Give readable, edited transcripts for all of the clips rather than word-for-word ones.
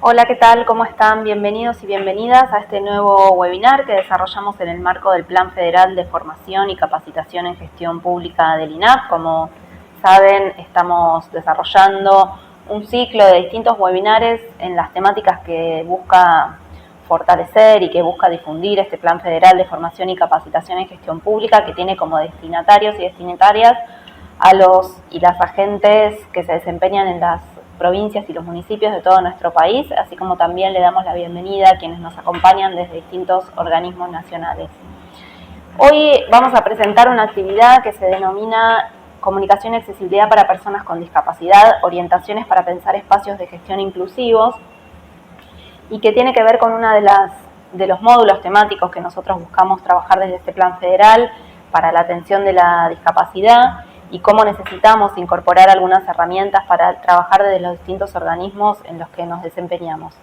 Hola, ¿qué tal? ¿Cómo están? Bienvenidos y bienvenidas a este nuevo webinar que desarrollamos en el marco del Plan Federal de Formación y Capacitación en Gestión Pública del INAP. Como saben, estamos desarrollando un ciclo de distintos webinares en las temáticas que busca fortalecer y que busca difundir este Plan Federal de Formación y Capacitación en Gestión Pública, que tiene como destinatarios y destinatarias a los y las agentes que se desempeñan en las provincias y los municipios de todo nuestro país, así como también le damos la bienvenida a quienes nos acompañan desde distintos organismos nacionales. Hoy vamos a presentar una actividad que se denomina Comunicación y Accesibilidad para Personas con Discapacidad, orientaciones para pensar espacios de gestión inclusivos, y que tiene que ver con una de los módulos temáticos que nosotros buscamos trabajar desde este plan federal para la atención de la discapacidad y cómo necesitamos incorporar algunas herramientas para trabajar desde los distintos organismos en los que nos desempeñamos.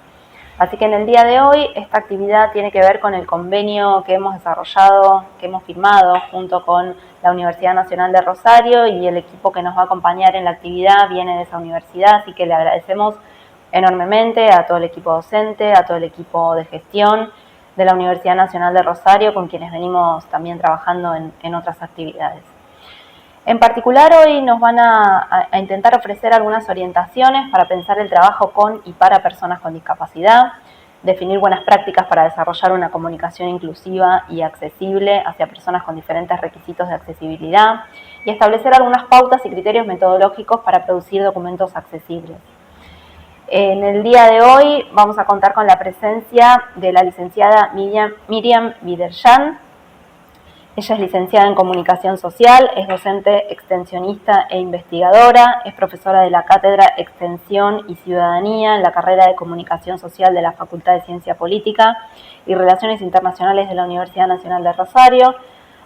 Así que en el día de hoy esta actividad tiene que ver con el convenio que hemos desarrollado, que hemos firmado junto con la Universidad Nacional de Rosario, y el equipo que nos va a acompañar en la actividad viene de esa universidad, así que le agradecemos enormemente a todo el equipo docente, a todo el equipo de gestión de la Universidad Nacional de Rosario, con quienes venimos también trabajando en otras actividades. En particular, hoy nos van a intentar ofrecer algunas orientaciones para pensar el trabajo con y para personas con discapacidad, definir buenas prácticas para desarrollar una comunicación inclusiva y accesible hacia personas con diferentes requisitos de accesibilidad, y establecer algunas pautas y criterios metodológicos para producir documentos accesibles. En el día de hoy vamos a contar con la presencia de la licenciada Miriam Viderjan. Ella es licenciada en Comunicación Social, es docente extensionista e investigadora, es profesora de la Cátedra Extensión y Ciudadanía en la carrera de Comunicación Social de la Facultad de Ciencia Política y Relaciones Internacionales de la Universidad Nacional de Rosario.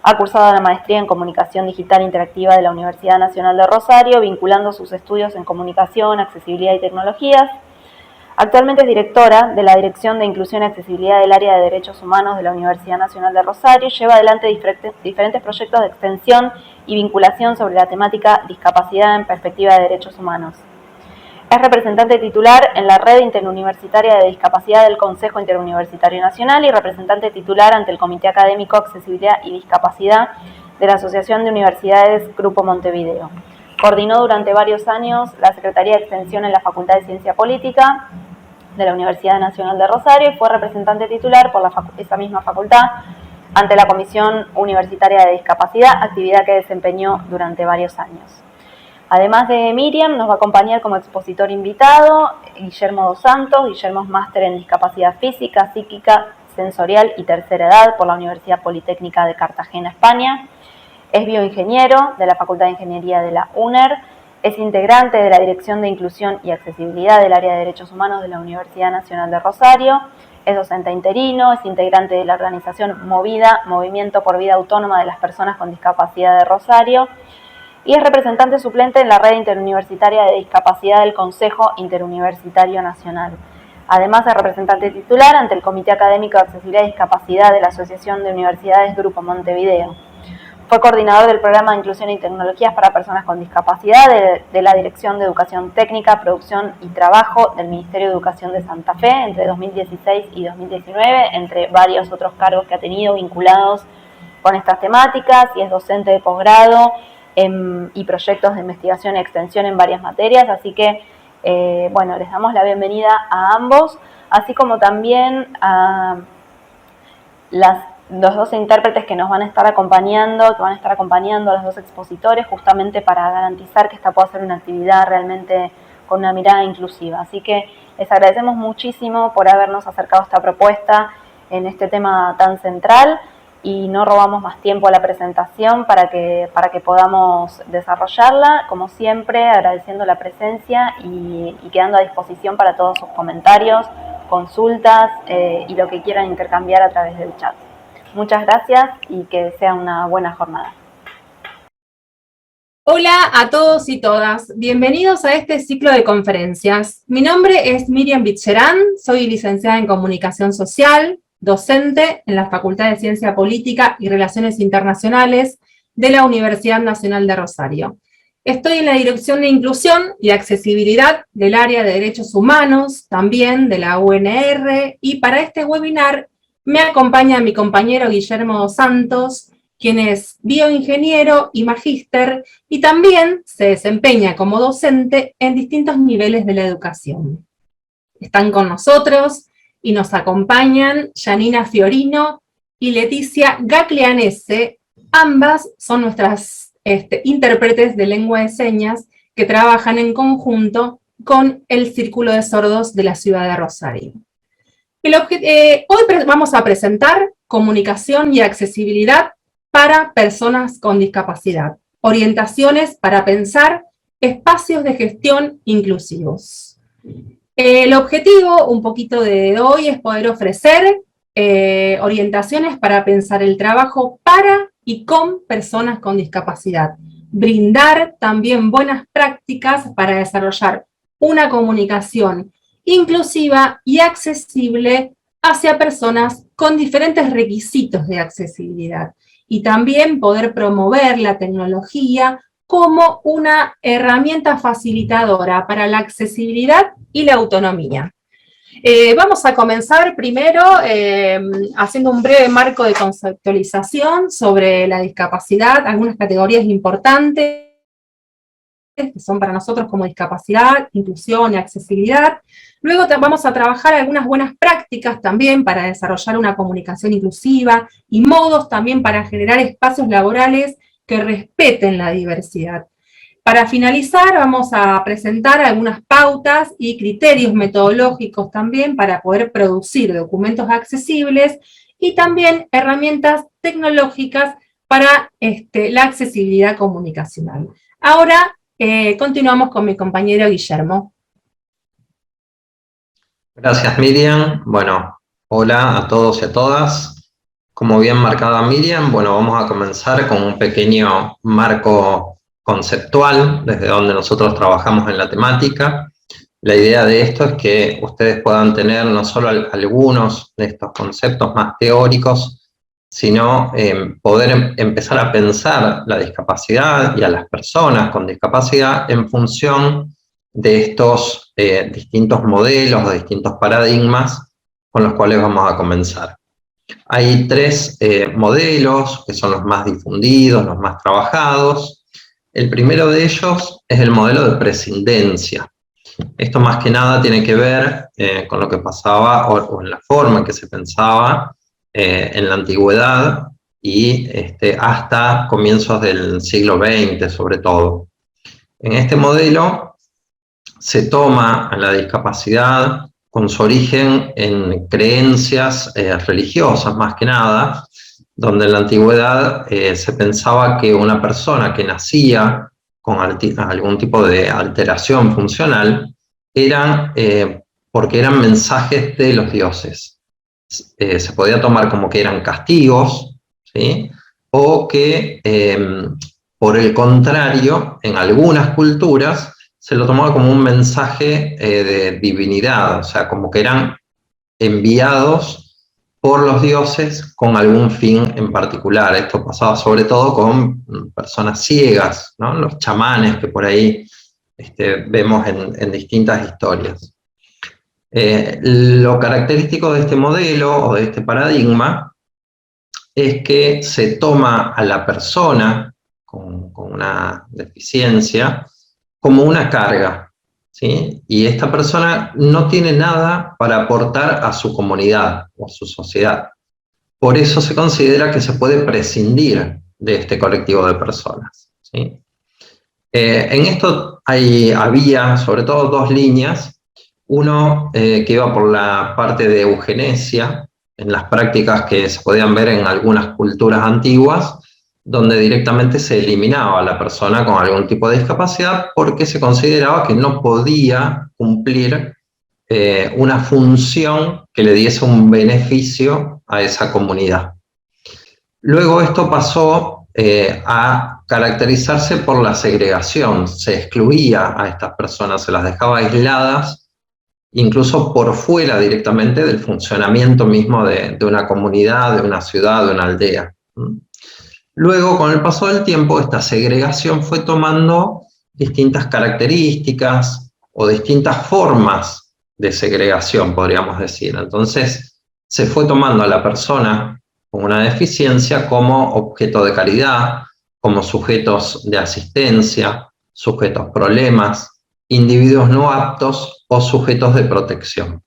Ha cursado la maestría en Comunicación Digital Interactiva de la Universidad Nacional de Rosario, vinculando sus estudios en Comunicación, Accesibilidad y Tecnologías. Actualmente es directora de la Dirección de Inclusión y Accesibilidad del Área de Derechos Humanos de la Universidad Nacional de Rosario. Lleva adelante diferentes proyectos de extensión y vinculación sobre la temática discapacidad en perspectiva de derechos humanos. Es representante titular en la Red Interuniversitaria de Discapacidad del Consejo Interuniversitario Nacional y representante titular ante el Comité Académico Accesibilidad y Discapacidad de la Asociación de Universidades Grupo Montevideo. Coordinó durante varios años la Secretaría de Extensión en la Facultad de Ciencia Política de la Universidad Nacional de Rosario y fue representante titular por esa misma facultad ante la Comisión Universitaria de Discapacidad, actividad que desempeñó durante varios años. Además de Miriam, nos va a acompañar como expositor invitado Guillermo dos Santos. Guillermo es máster en discapacidad física, psíquica, sensorial y tercera edad por la Universidad Politécnica de Cartagena, España. Es bioingeniero de la Facultad de Ingeniería de la UNER. Es integrante de la Dirección de Inclusión y Accesibilidad del Área de Derechos Humanos de la Universidad Nacional de Rosario. Es docente interino, es integrante de la organización Movida, Movimiento por Vida Autónoma de las Personas con Discapacidad de Rosario, y es representante suplente en la Red Interuniversitaria de Discapacidad del Consejo Interuniversitario Nacional. Además, es representante titular ante el Comité Académico de Accesibilidad y Discapacidad de la Asociación de Universidades Grupo Montevideo. Fue coordinador del Programa de Inclusión y Tecnologías para Personas con Discapacidad de la Dirección de Educación Técnica, Producción y Trabajo del Ministerio de Educación de Santa Fe entre 2016 y 2019, entre varios otros cargos que ha tenido vinculados con estas temáticas, y es docente de posgrado y proyectos de investigación y extensión en varias materias. Así que, bueno, les damos la bienvenida a ambos, así como también a los dos intérpretes que nos van a estar acompañando, a los dos expositores, justamente para garantizar que esta pueda ser una actividad realmente con una mirada inclusiva. Así que les agradecemos muchísimo por habernos acercado a esta propuesta en este tema tan central, y no robamos más tiempo a la presentación para que podamos desarrollarla. Como siempre, agradeciendo la presencia y quedando a disposición para todos sus comentarios, consultas y lo que quieran intercambiar a través del chat. Muchas gracias y que sea una buena jornada. Hola a todos y todas, bienvenidos a este ciclo de conferencias. Mi nombre es Miriam Viderjan, soy licenciada en Comunicación Social, docente en la Facultad de Ciencia Política y Relaciones Internacionales de la Universidad Nacional de Rosario. Estoy en la Dirección de Inclusión y Accesibilidad del área de Derechos Humanos, también de la UNR, y para este webinar me acompaña mi compañero Guillermo Dos Santos, quien es bioingeniero y magíster, y también se desempeña como docente en distintos niveles de la educación. Están con nosotros y nos acompañan Janina Fiorino y Leticia Gaglianese. Ambas son nuestras intérpretes de lengua de señas que trabajan en conjunto con el Círculo de Sordos de la ciudad de Rosario. Hoy vamos a presentar comunicación y accesibilidad para personas con discapacidad, orientaciones para pensar espacios de gestión inclusivos. El objetivo un poquito de hoy es poder ofrecer orientaciones para pensar el trabajo para y con personas con discapacidad. Brindar también buenas prácticas para desarrollar una comunicación inclusiva y accesible hacia personas con diferentes requisitos de accesibilidad. Y también poder promover la tecnología como una herramienta facilitadora para la accesibilidad y la autonomía. Vamos a comenzar primero haciendo un breve marco de conceptualización sobre la discapacidad, algunas categorías importantes que son para nosotros como discapacidad, inclusión y accesibilidad. Luego vamos a trabajar algunas buenas prácticas también para desarrollar una comunicación inclusiva y modos también para generar espacios laborales que respeten la diversidad. Para finalizar, vamos a presentar algunas pautas y criterios metodológicos también para poder producir documentos accesibles y también herramientas tecnológicas para la accesibilidad comunicacional. Ahora continuamos con mi compañero Guillermo. Gracias, Miriam. Bueno, hola a todos y a todas. Como bien marcaba Miriam, bueno, vamos a comenzar con un pequeño marco conceptual desde donde nosotros trabajamos en la temática. La idea de esto es que ustedes puedan tener no solo algunos de estos conceptos más teóricos, sino poder empezar a pensar la discapacidad y a las personas con discapacidad en función de estos distintos modelos o distintos paradigmas con los cuales vamos a comenzar. Hay tres modelos que son los más difundidos, los más trabajados. El primero de ellos es el modelo de prescindencia. Esto más que nada tiene que ver con lo que pasaba o en la forma en que se pensaba en la antigüedad y hasta comienzos del siglo XX sobre todo. En este modelo se toma a la discapacidad con su origen en creencias religiosas más que nada, donde en la antigüedad se pensaba que una persona que nacía con algún tipo de alteración funcional eran porque eran mensajes de los dioses. Se podía tomar como que eran castigos, ¿sí? O que por el contrario, en algunas culturas se lo tomaba como un mensaje de divinidad, o sea, como que eran enviados por los dioses con algún fin en particular. Esto pasaba sobre todo con personas ciegas, ¿no? Los chamanes que por ahí vemos en distintas historias. Lo característico de este modelo o de este paradigma es que se toma a la persona con una deficiencia como una carga, ¿sí? Y esta persona no tiene nada para aportar a su comunidad o a su sociedad. Por eso se considera que se puede prescindir de este colectivo de personas, ¿sí? En esto había sobre todo dos líneas. Uno que iba por la parte de eugenesia, en las prácticas que se podían ver en algunas culturas antiguas, donde directamente se eliminaba a la persona con algún tipo de discapacidad porque se consideraba que no podía cumplir una función que le diese un beneficio a esa comunidad. Luego esto pasó a caracterizarse por la segregación, se excluía a estas personas, se las dejaba aisladas, incluso por fuera directamente del funcionamiento mismo de una comunidad, de una ciudad, de una aldea. Luego, con el paso del tiempo, esta segregación fue tomando distintas características o distintas formas de segregación, podríamos decir. Entonces, se fue tomando a la persona con una deficiencia como objeto de caridad, como sujetos de asistencia, sujetos problemas, individuos no aptos o sujetos de protección.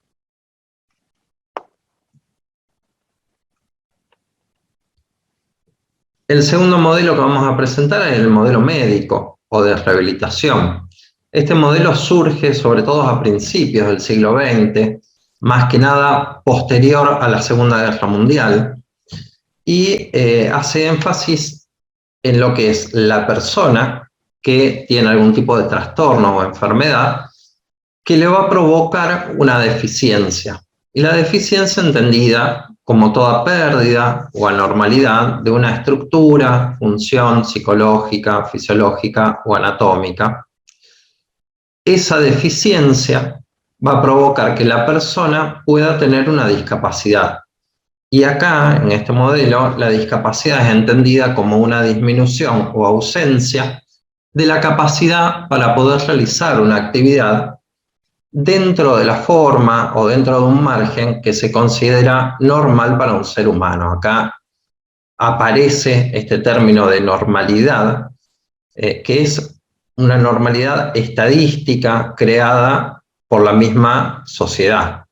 El segundo modelo que vamos a presentar es el modelo médico o de rehabilitación. Este modelo surge sobre todo a principios del siglo XX, más que nada posterior a la Segunda Guerra Mundial, y hace énfasis en lo que es la persona que tiene algún tipo de trastorno o enfermedad que le va a provocar una deficiencia. Y la deficiencia entendida como toda pérdida o anormalidad de una estructura, función psicológica, fisiológica o anatómica. Esa deficiencia va a provocar que la persona pueda tener una discapacidad. Y acá, en este modelo, la discapacidad es entendida como una disminución o ausencia de la capacidad para poder realizar una actividad dentro de la forma o dentro de un margen que se considera normal para un ser humano. Acá aparece este término de normalidad, que es una normalidad estadística creada por la misma sociedad.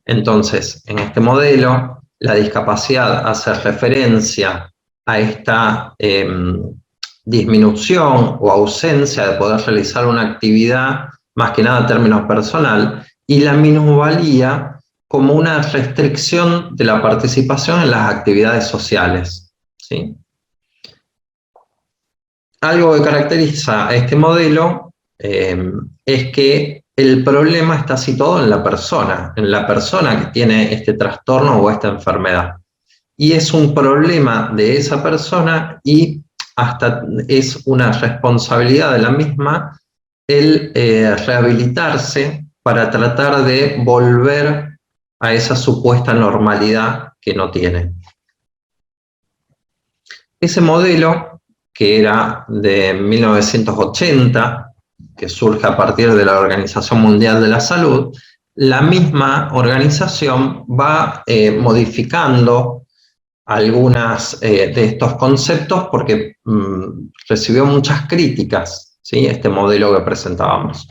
Entonces, en este modelo, la discapacidad hace referencia a esta disminución o ausencia de poder realizar una actividad, más que nada en términos personal, y la minusvalía como una restricción de la participación en las actividades sociales, ¿sí? Algo que caracteriza a este modelo es que el problema está situado en la persona que tiene este trastorno o esta enfermedad. Y es un problema de esa persona y hasta es una responsabilidad de la misma el rehabilitarse para tratar de volver a esa supuesta normalidad que no tiene. Ese modelo, que era de 1980, que surge a partir de la Organización Mundial de la Salud, la misma organización va modificando algunas de estos conceptos porque recibió muchas críticas, ¿sí? Este modelo que presentábamos.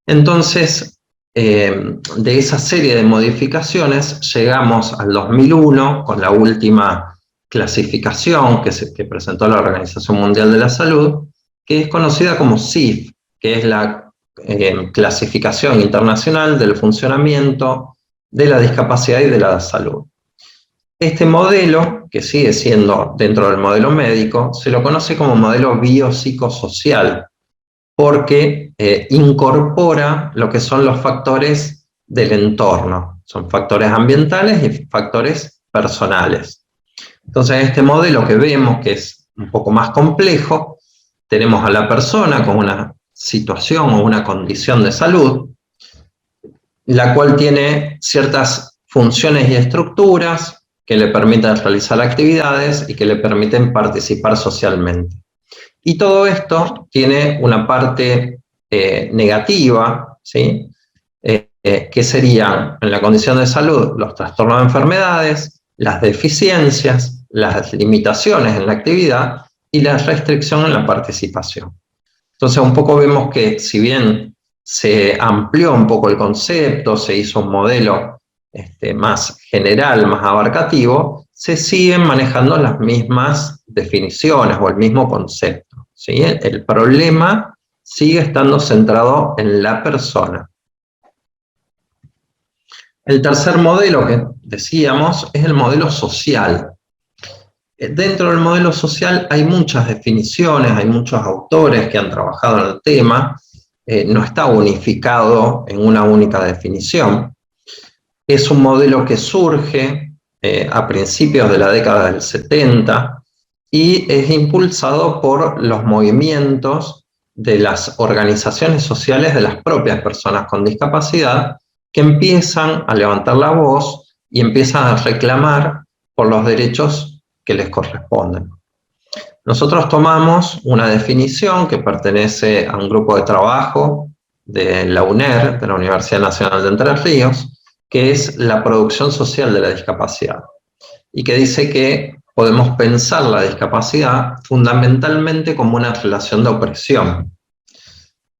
Entonces, de esa serie de modificaciones llegamos al 2001 con la última clasificación que presentó la Organización Mundial de la Salud, que es conocida como CIF, que es la clasificación internacional del funcionamiento de la discapacidad y de la salud. Este modelo, que sigue siendo dentro del modelo médico, se lo conoce como modelo biopsicosocial, porque incorpora lo que son los factores del entorno. Son factores ambientales y factores personales. Entonces, este modelo que vemos, que es un poco más complejo, tenemos a la persona con una situación o una condición de salud, la cual tiene ciertas funciones y estructuras que le permiten realizar actividades y que le permiten participar socialmente. Y todo esto tiene una parte negativa, ¿sí? Que serían, en la condición de salud, los trastornos de enfermedades, las deficiencias, las limitaciones en la actividad y la restricción en la participación. Entonces, un poco vemos que, si bien se amplió un poco el concepto, se hizo un modelo más general, más abarcativo, se siguen manejando las mismas definiciones o el mismo concepto, ¿sí? El problema sigue estando centrado en la persona. El tercer modelo que decíamos es el modelo social. Dentro del modelo social hay muchas definiciones, hay muchos autores que han trabajado en el tema, no está unificado en una única definición. Es un modelo que surge a principios de la década del 70 y es impulsado por los movimientos de las organizaciones sociales de las propias personas con discapacidad que empiezan a levantar la voz y empiezan a reclamar por los derechos que les corresponden. Nosotros tomamos una definición que pertenece a un grupo de trabajo de la UNER, de la Universidad Nacional de Entre Ríos, que es la producción social de la discapacidad, y que dice que podemos pensar la discapacidad fundamentalmente como una relación de opresión,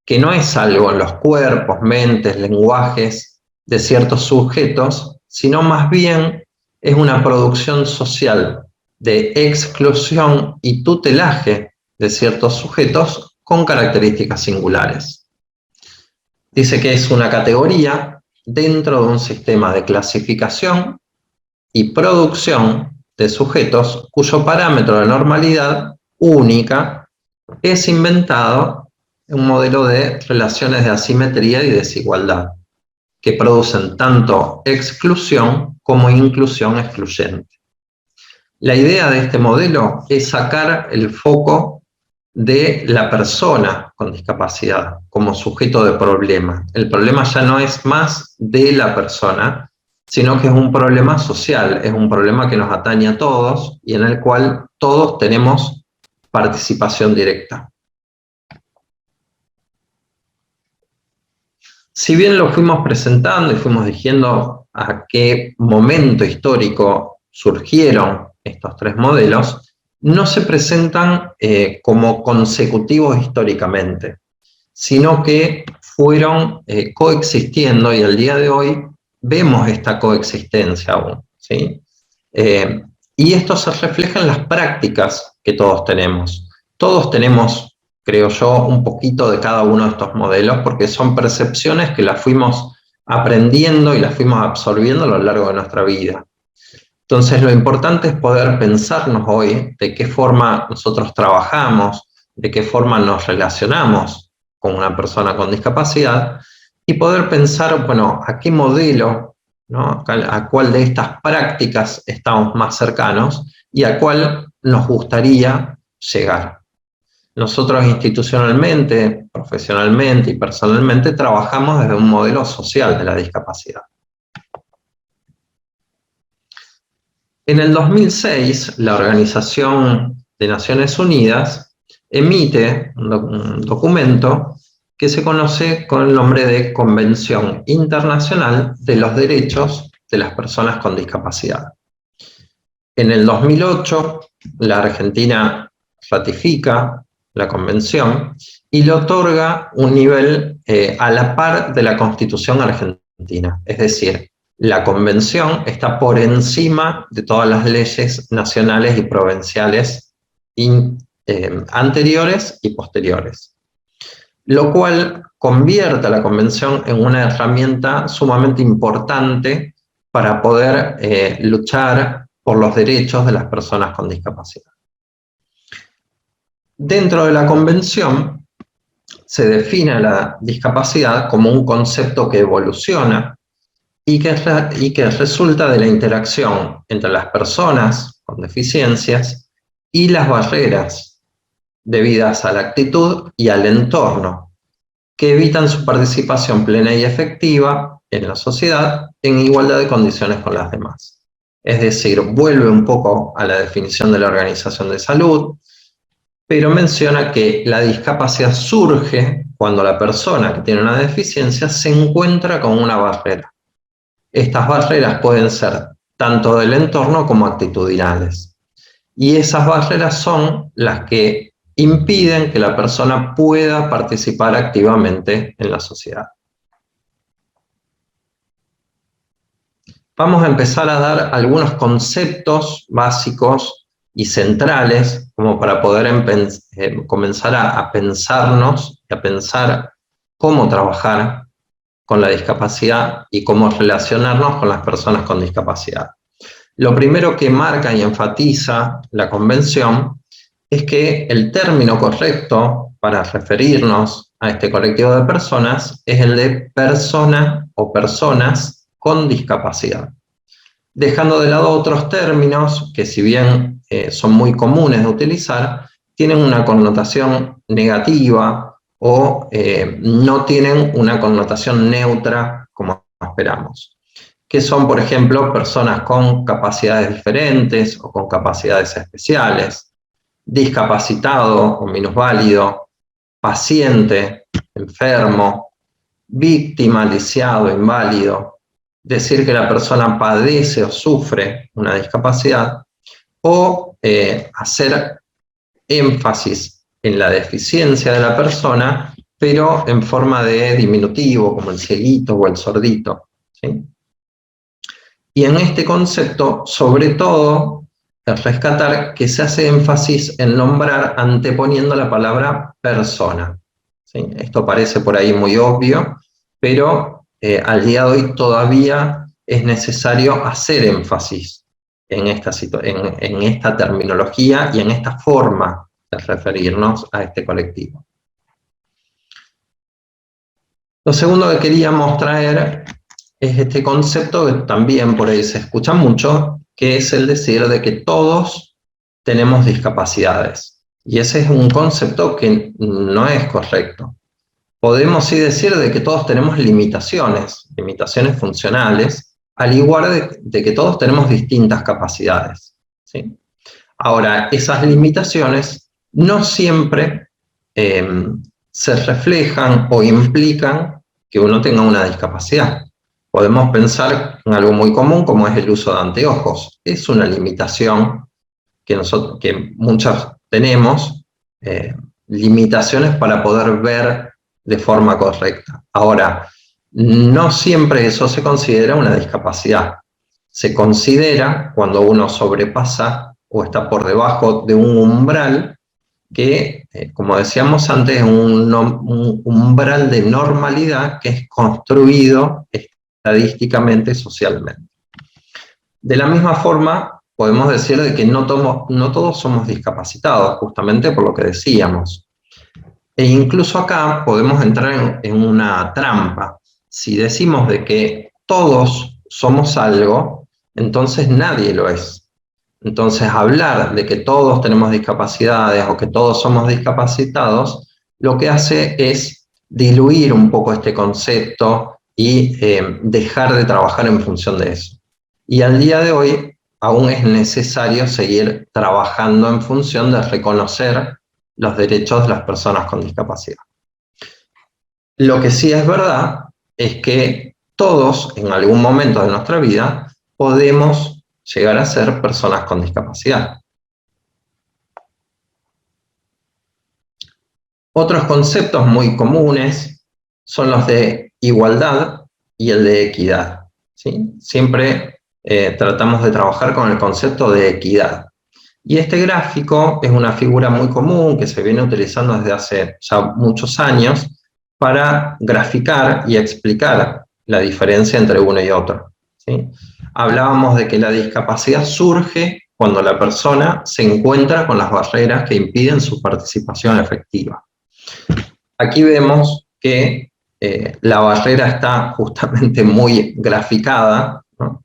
que no es algo en los cuerpos, mentes, lenguajes de ciertos sujetos, sino más bien es una producción social de exclusión y tutelaje de ciertos sujetos con características singulares. Dice que es una categoría dentro de un sistema de clasificación y producción de sujetos cuyo parámetro de normalidad única es inventado en un modelo de relaciones de asimetría y desigualdad, que producen tanto exclusión como inclusión excluyente. La idea de este modelo es sacar el foco de la persona con discapacidad como sujeto de problema. El problema ya no es más de la persona, sino que es un problema social, es un problema que nos atañe a todos y en el cual todos tenemos participación directa. Si bien lo fuimos presentando y fuimos diciendo a qué momento histórico surgieron estos tres modelos, no se presentan como consecutivos históricamente, sino que fueron coexistiendo y al día de hoy vemos esta coexistencia aún, ¿sí? Y esto se refleja en las prácticas que todos tenemos. Todos tenemos, creo yo, un poquito de cada uno de estos modelos, porque son percepciones que las fuimos aprendiendo y las fuimos absorbiendo a lo largo de nuestra vida. Entonces, lo importante es poder pensarnos hoy de qué forma nosotros trabajamos, de qué forma nos relacionamos con una persona con discapacidad, y poder pensar, bueno, a qué modelo, ¿no?, a cuál de estas prácticas estamos más cercanos y a cuál nos gustaría llegar. Nosotros institucionalmente, profesionalmente y personalmente trabajamos desde un modelo social de la discapacidad. En el 2006, la Organización de Naciones Unidas emite un documento que se conoce con el nombre de Convención Internacional de los Derechos de las Personas con Discapacidad. En el 2008, la Argentina ratifica la convención y le otorga un nivel a la par de la Constitución argentina. Es decir, la convención está por encima de todas las leyes nacionales y provinciales anteriores y posteriores, lo cual convierte a la convención en una herramienta sumamente importante para poder luchar por los derechos de las personas con discapacidad. Dentro de la convención se define la discapacidad como un concepto que evoluciona y que resulta de la interacción entre las personas con deficiencias y las barreras debidas a la actitud y al entorno, que evitan su participación plena y efectiva en la sociedad en igualdad de condiciones con las demás. Es decir, vuelve un poco a la definición de la Organización de Salud, pero menciona que la discapacidad surge cuando la persona que tiene una deficiencia se encuentra con una barrera. Estas barreras pueden ser tanto del entorno como actitudinales. Y esas barreras son las que impiden que la persona pueda participar activamente en la sociedad. Vamos a empezar a dar algunos conceptos básicos y centrales como para poder comenzar a pensarnos y a pensar cómo trabajar con la discapacidad y cómo relacionarnos con las personas con discapacidad. Lo primero que marca y enfatiza la convención es que el término correcto para referirnos a este colectivo de personas es el de persona o personas con discapacidad, dejando de lado otros términos que, si bien son muy comunes de utilizar, tienen una connotación negativa o no tienen una connotación neutra como esperamos, que son, por ejemplo, personas con capacidades diferentes o con capacidades especiales, discapacitado o minusválido, paciente, enfermo, víctima, lisiado, inválido, decir que la persona padece o sufre una discapacidad, o hacer énfasis en la deficiencia de la persona, pero en forma de diminutivo, como el cieguito o el sordito, ¿sí? Y en este concepto, sobre todo, es rescatar que se hace énfasis en nombrar anteponiendo la palabra persona, ¿sí? Esto parece por ahí muy obvio, pero al día de hoy todavía es necesario hacer énfasis en esta terminología y en esta forma de referirnos a este colectivo. Lo segundo que queríamos traer es este concepto que también por ahí se escucha mucho, que es el decir de que todos tenemos discapacidades. Y ese es un concepto que no es correcto. Podemos sí decir de que todos tenemos limitaciones funcionales, al igual de que todos tenemos distintas capacidades, ¿sí? Ahora, esas limitaciones no siempre se reflejan o implican que uno tenga una discapacidad. Podemos pensar en algo muy común como es el uso de anteojos. Es una limitación que muchos tenemos, limitaciones para poder ver de forma correcta. Ahora, no siempre eso se considera una discapacidad. Se considera cuando uno sobrepasa o está por debajo de un umbral que, como decíamos antes, es un umbral de normalidad que es construido estadísticamente, socialmente. De la misma forma, podemos decir de que no todos somos discapacitados, justamente por lo que decíamos. E incluso acá podemos entrar en una trampa. Si decimos de que todos somos algo, entonces nadie lo es. Entonces hablar de que todos tenemos discapacidades o que todos somos discapacitados, lo que hace es diluir un poco este concepto y dejar de trabajar en función de eso. Y al día de hoy aún es necesario seguir trabajando en función de reconocer los derechos de las personas con discapacidad. Lo que sí es verdad es que todos, en algún momento de nuestra vida, podemos llegar a ser personas con discapacidad. Otros conceptos muy comunes son los de igualdad y el de equidad, ¿sí? Siempre tratamos de trabajar con el concepto de equidad. Y este gráfico es una figura muy común que se viene utilizando desde hace ya muchos años para graficar y explicar la diferencia entre uno y otro, ¿sí? Hablábamos de que la discapacidad surge cuando la persona se encuentra con las barreras que impiden su participación efectiva. Aquí vemos que la barrera está justamente muy graficada, ¿no?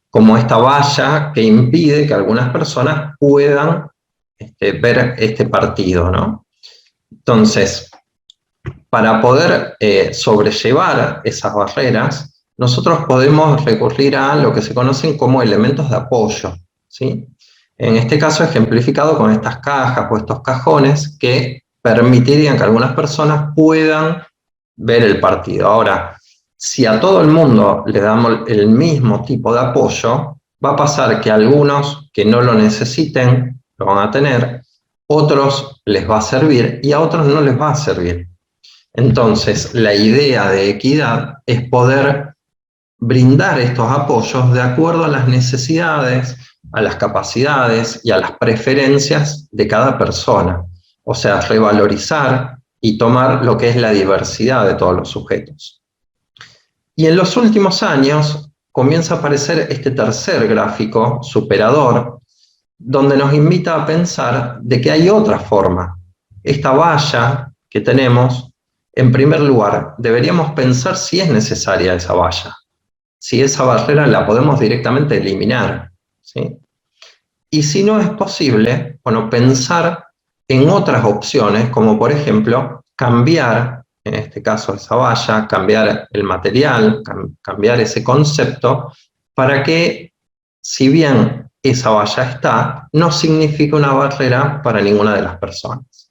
Como esta valla que impide que algunas personas puedan ver este partido, ¿no? Entonces, para poder sobrellevar esas barreras, nosotros podemos recurrir a lo que se conocen como elementos de apoyo, ¿sí? En este caso ejemplificado con estas cajas o estos cajones que permitirían que algunas personas puedan ver el partido. Ahora, si a todo el mundo le damos el mismo tipo de apoyo, va a pasar que algunos que no lo necesiten lo van a tener, otros les va a servir y a otros no les va a servir. Entonces, la idea de equidad es poder brindar estos apoyos de acuerdo a las necesidades, a las capacidades y a las preferencias de cada persona. O sea, revalorizar y tomar lo que es la diversidad de todos los sujetos. Y en los últimos años comienza a aparecer este tercer gráfico superador, donde nos invita a pensar de que hay otra forma. Esta valla que tenemos, en primer lugar, deberíamos pensar si es necesaria esa valla, si esa barrera la podemos directamente eliminar, ¿sí? Y si no es posible, bueno, pensar en otras opciones, como por ejemplo, cambiar, en este caso esa valla, cambiar el material, cambiar ese concepto, para que, si bien esa valla está, no significa una barrera para ninguna de las personas.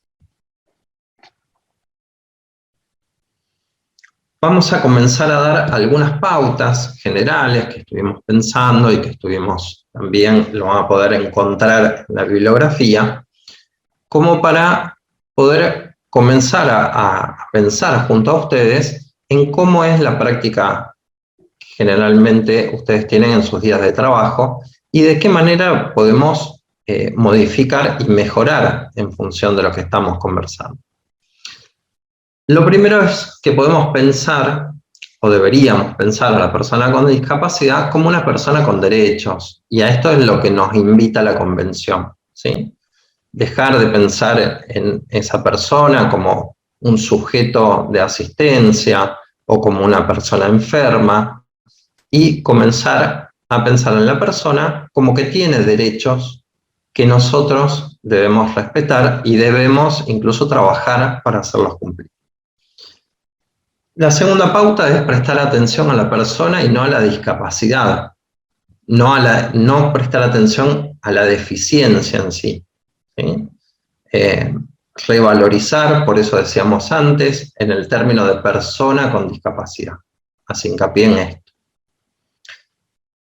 Vamos a comenzar a dar algunas pautas generales que estuvimos pensando y que también lo van a poder encontrar en la bibliografía, como para poder comenzar a pensar junto a ustedes en cómo es la práctica que generalmente ustedes tienen en sus días de trabajo y de qué manera podemos modificar y mejorar en función de lo que estamos conversando. Lo primero es que podemos pensar, o deberíamos pensar a la persona con discapacidad como una persona con derechos, y a esto es lo que nos invita la Convención, ¿sí? Dejar de pensar en esa persona como un sujeto de asistencia o como una persona enferma y comenzar a pensar en la persona como que tiene derechos que nosotros debemos respetar y debemos incluso trabajar para hacerlos cumplir. La segunda pauta es prestar atención a la persona y no a la discapacidad, no prestar atención a la deficiencia en sí, ¿sí? Revalorizar, por eso decíamos antes, en el término de persona con discapacidad. Hace hincapié en esto.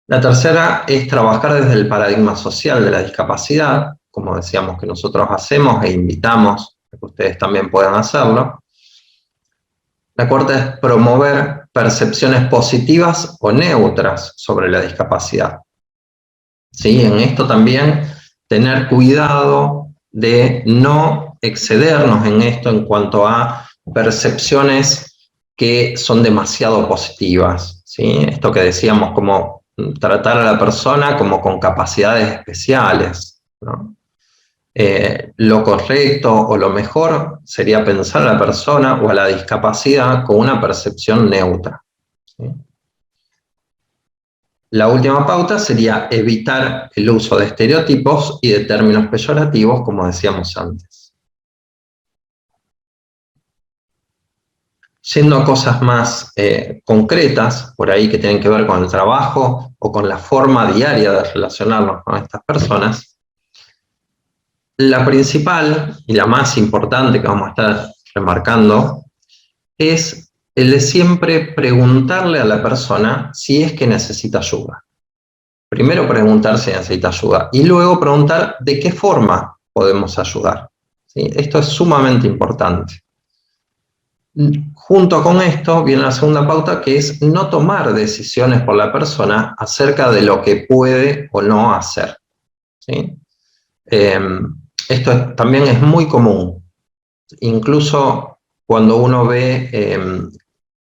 La tercera es trabajar desde el paradigma social de la discapacidad, como decíamos que nosotros hacemos e invitamos a que ustedes también puedan hacerlo. La cuarta es promover percepciones positivas o neutras sobre la discapacidad. ¿Sí? En esto también tener cuidado de no excedernos en esto en cuanto a percepciones que son demasiado positivas, ¿sí? Esto que decíamos, como tratar a la persona como con capacidades especiales, ¿no? Lo correcto o lo mejor sería pensar a la persona o a la discapacidad con una percepción neutra, ¿sí? La última pauta sería evitar el uso de estereotipos y de términos peyorativos, como decíamos antes. Yendo a cosas más concretas, por ahí que tienen que ver con el trabajo o con la forma diaria de relacionarnos con estas personas, la principal y la más importante que vamos a estar remarcando es el de siempre preguntarle a la persona si es que necesita ayuda. Primero preguntar si necesita ayuda y luego preguntar de qué forma podemos ayudar, ¿sí? Esto es sumamente importante. Junto con esto viene la segunda pauta, que es no tomar decisiones por la persona acerca de lo que puede o no hacer, ¿sí? Esto también es muy común, incluso cuando uno ve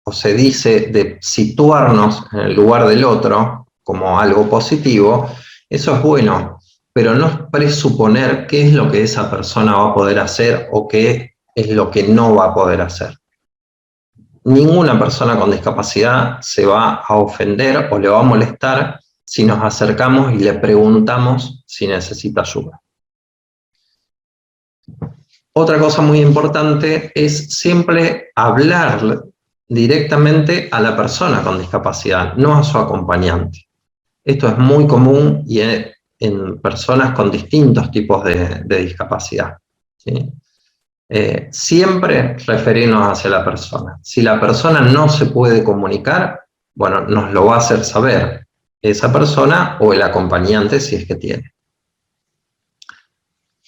o se dice de situarnos en el lugar del otro como algo positivo, eso es bueno, pero no presuponer qué es lo que esa persona va a poder hacer o qué es lo que no va a poder hacer. Ninguna persona con discapacidad se va a ofender o le va a molestar si nos acercamos y le preguntamos si necesita ayuda. Otra cosa muy importante es siempre hablar directamente a la persona con discapacidad, no a su acompañante. Esto es muy común y en personas con distintos tipos de discapacidad, ¿sí? Siempre referirnos hacia la persona. Si la persona no se puede comunicar, bueno, nos lo va a hacer saber esa persona o el acompañante si es que tiene.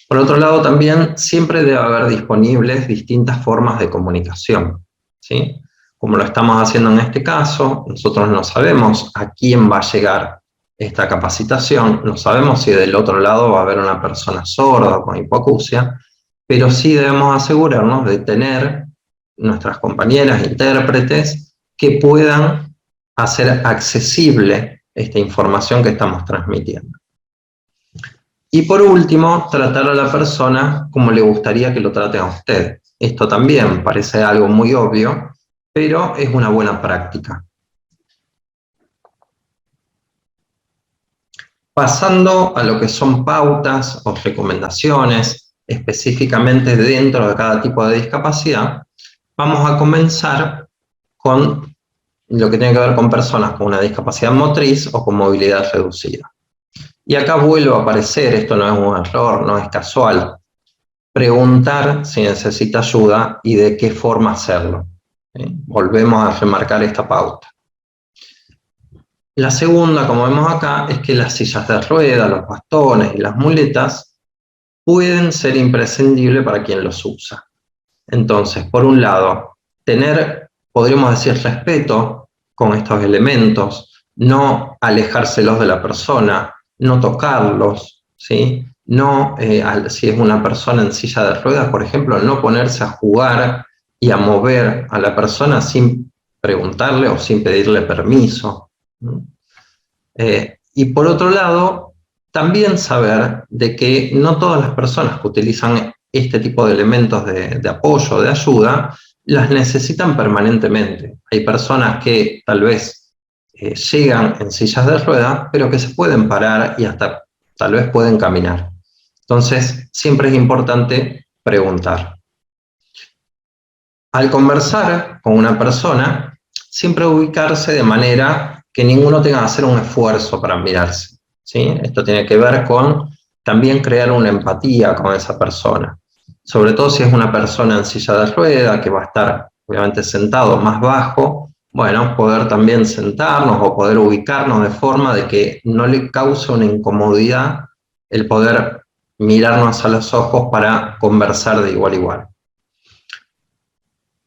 Por otro lado, también siempre debe haber disponibles distintas formas de comunicación, ¿sí? Como lo estamos haciendo en este caso, nosotros no sabemos a quién va a llegar esta capacitación, no sabemos si del otro lado va a haber una persona sorda o con hipoacusia, pero sí debemos asegurarnos de tener nuestras compañeras intérpretes que puedan hacer accesible esta información que estamos transmitiendo. Y por último, tratar a la persona como le gustaría que lo traten a usted. Esto también parece algo muy obvio, pero es una buena práctica. Pasando a lo que son pautas o recomendaciones, específicamente dentro de cada tipo de discapacidad, vamos a comenzar con lo que tiene que ver con personas con una discapacidad motriz o con movilidad reducida. Y acá vuelve a aparecer, esto no es un error, no es casual, preguntar si necesita ayuda y de qué forma hacerlo. Volvemos a remarcar esta pauta. La segunda, como vemos acá, es que las sillas de ruedas, los bastones y las muletas pueden ser imprescindibles para quien los usa. Entonces, por un lado, tener, podríamos decir, respeto con estos elementos, no alejárselos de la persona, no tocarlos, ¿sí? No, si es una persona en silla de ruedas, por ejemplo, no ponerse a jugar y a mover a la persona sin preguntarle o sin pedirle permiso. Y por otro lado, también saber de que no todas las personas que utilizan este tipo de elementos de apoyo, de ayuda, las necesitan permanentemente. Hay personas que tal vez llegan en sillas de ruedas, pero que se pueden parar y hasta tal vez pueden caminar. Entonces, siempre es importante preguntar. Al conversar con una persona, siempre ubicarse de manera que ninguno tenga que hacer un esfuerzo para mirarse, ¿sí? Esto tiene que ver con también crear una empatía con esa persona. Sobre todo si es una persona en silla de ruedas, que va a estar obviamente sentado más bajo, bueno, poder también sentarnos o poder ubicarnos de forma de que no le cause una incomodidad el poder mirarnos a los ojos para conversar de igual a igual.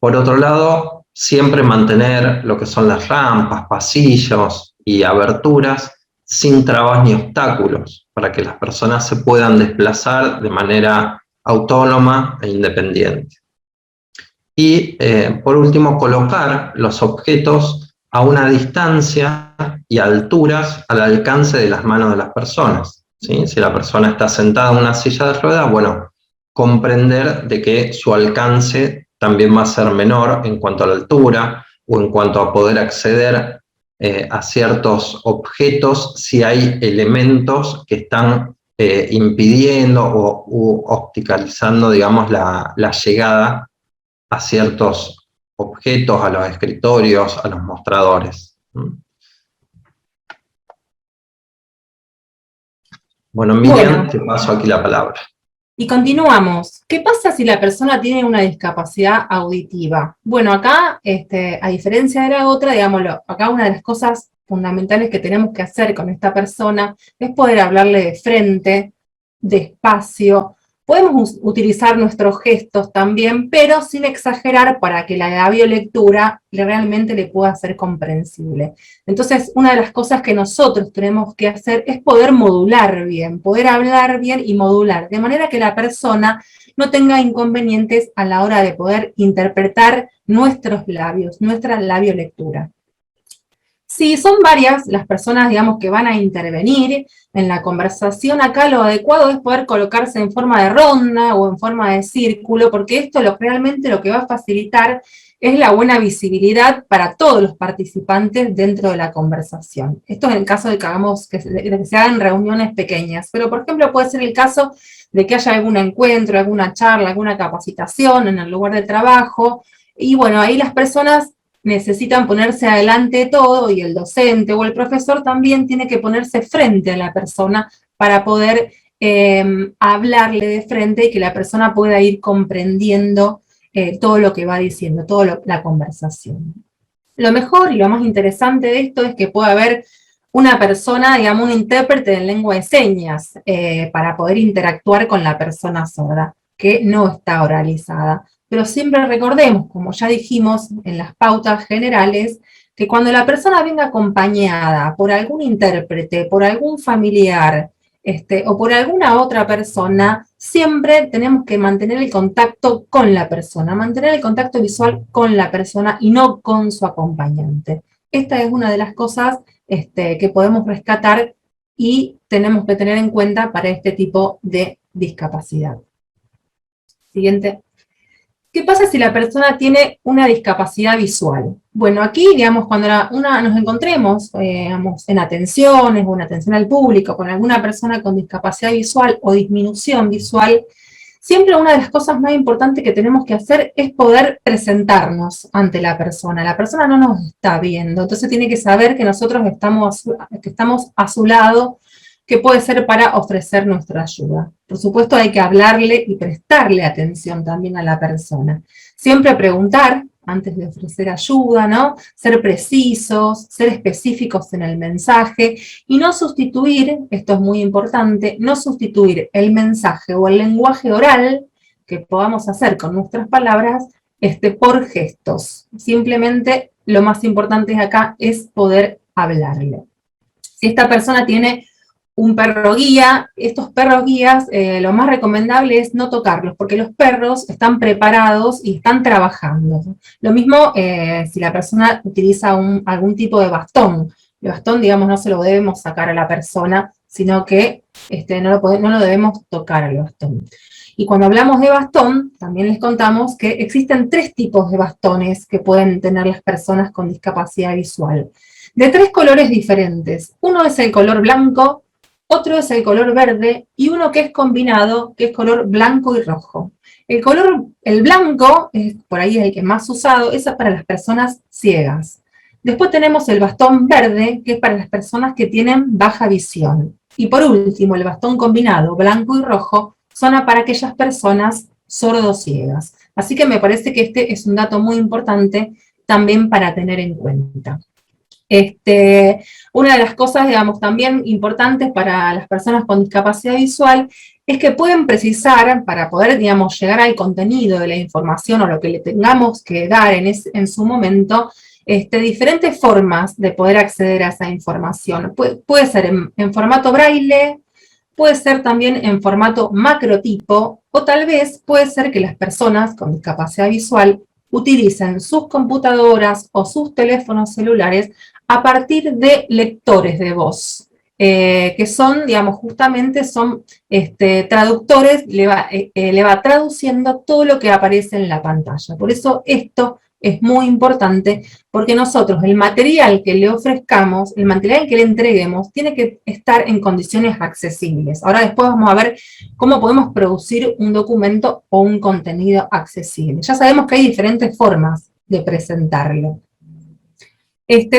Por otro lado, siempre mantener lo que son las rampas, pasillos y aberturas sin trabas ni obstáculos, para que las personas se puedan desplazar de manera autónoma e independiente. Y por último, colocar los objetos a una distancia y alturas al alcance de las manos de las personas, ¿sí? Si la persona está sentada en una silla de ruedas, bueno, comprender de que su alcance también va a ser menor en cuanto a la altura o en cuanto a poder acceder a ciertos objetos si hay elementos que están impidiendo o obstaculizando, digamos, la llegada a ciertos objetos, a los escritorios, a los mostradores. Bueno, Miriam, te paso aquí la palabra. Y continuamos. ¿Qué pasa si la persona tiene una discapacidad auditiva? Bueno, acá, a diferencia de la otra, digámoslo, acá una de las cosas fundamentales que tenemos que hacer con esta persona es poder hablarle de frente, despacio. Podemos utilizar nuestros gestos también, pero sin exagerar para que la labiolectura realmente le pueda ser comprensible. Entonces, una de las cosas que nosotros tenemos que hacer es poder modular bien, poder hablar bien y modular, de manera que la persona no tenga inconvenientes a la hora de poder interpretar nuestros labios, nuestra labiolectura. Si son varias las personas, digamos, que van a intervenir en la conversación, acá lo adecuado es poder colocarse en forma de ronda o en forma de círculo, porque esto realmente lo que va a facilitar es la buena visibilidad para todos los participantes dentro de la conversación. Esto es en el caso de que se hagan reuniones pequeñas, pero por ejemplo puede ser el caso de que haya algún encuentro, alguna charla, alguna capacitación en el lugar de trabajo, y bueno, ahí las personas necesitan ponerse adelante de todo, y el docente o el profesor también tiene que ponerse frente a la persona para poder hablarle de frente y que la persona pueda ir comprendiendo todo lo que va diciendo, toda la conversación. Lo mejor y lo más interesante de esto es que pueda haber una persona, digamos, un intérprete en lengua de señas para poder interactuar con la persona sorda, que no está oralizada. Pero siempre recordemos, como ya dijimos en las pautas generales, que cuando la persona venga acompañada por algún intérprete, por algún familiar, o por alguna otra persona, siempre tenemos que mantener el contacto con la persona, mantener el contacto visual con la persona y no con su acompañante. Esta es una de las cosas que podemos rescatar y tenemos que tener en cuenta para este tipo de discapacidad. Siguiente. ¿Qué pasa si la persona tiene una discapacidad visual? Bueno, aquí, digamos, cuando nos encontremos en atenciones o en atención al público con alguna persona con discapacidad visual o disminución visual, siempre una de las cosas más importantes que tenemos que hacer es poder presentarnos ante la persona. La persona no nos está viendo, entonces tiene que saber que nosotros estamos a su lado, que puede ser para ofrecer nuestra ayuda. Por supuesto, hay que hablarle y prestarle atención también a la persona. Siempre preguntar antes de ofrecer ayuda, ¿no? Ser precisos, ser específicos en el mensaje y no sustituir, esto es muy importante, no sustituir el mensaje o el lenguaje oral que podamos hacer con nuestras palabras por gestos. Simplemente lo más importante acá es poder hablarle. Si esta persona tiene un perro guía, estos perros guías, lo más recomendable es no tocarlos, porque los perros están preparados y están trabajando. Lo mismo si la persona utiliza algún tipo de bastón. El bastón, digamos, no se lo debemos sacar a la persona, sino que no lo debemos tocar al bastón. Y cuando hablamos de bastón, también les contamos que existen 3 tipos de bastones que pueden tener las personas con discapacidad visual, de 3 colores diferentes. Uno es el color blanco, otro es el color verde, y uno que es combinado, que es color blanco y rojo. El blanco, por ahí es el que más usado, es para las personas ciegas. Después tenemos el bastón verde, que es para las personas que tienen baja visión. Y por último, el bastón combinado, blanco y rojo, son para aquellas personas sordociegas. Así que me parece que este es un dato muy importante también para tener en cuenta. Una de las cosas, digamos, también importantes para las personas con discapacidad visual es que pueden precisar, para poder, digamos, llegar al contenido de la información o lo que le tengamos que dar en su momento, diferentes formas de poder acceder a esa información. Puede ser en formato braille, puede ser también en formato macrotipo, o tal vez puede ser que las personas con discapacidad visual utilicen sus computadoras o sus teléfonos celulares a partir de lectores de voz, que son, digamos, justamente son traductores, le va traduciendo todo lo que aparece en la pantalla. Por eso esto es muy importante, porque nosotros, el material que le ofrezcamos, el material que le entreguemos, tiene que estar en condiciones accesibles. Ahora después vamos a ver cómo podemos producir un documento o un contenido accesible. Ya sabemos que hay diferentes formas de presentarlo.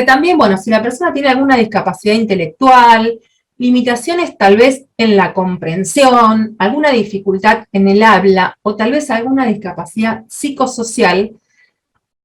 También, bueno, si la persona tiene alguna discapacidad intelectual, limitaciones tal vez en la comprensión, alguna dificultad en el habla, o tal vez alguna discapacidad psicosocial,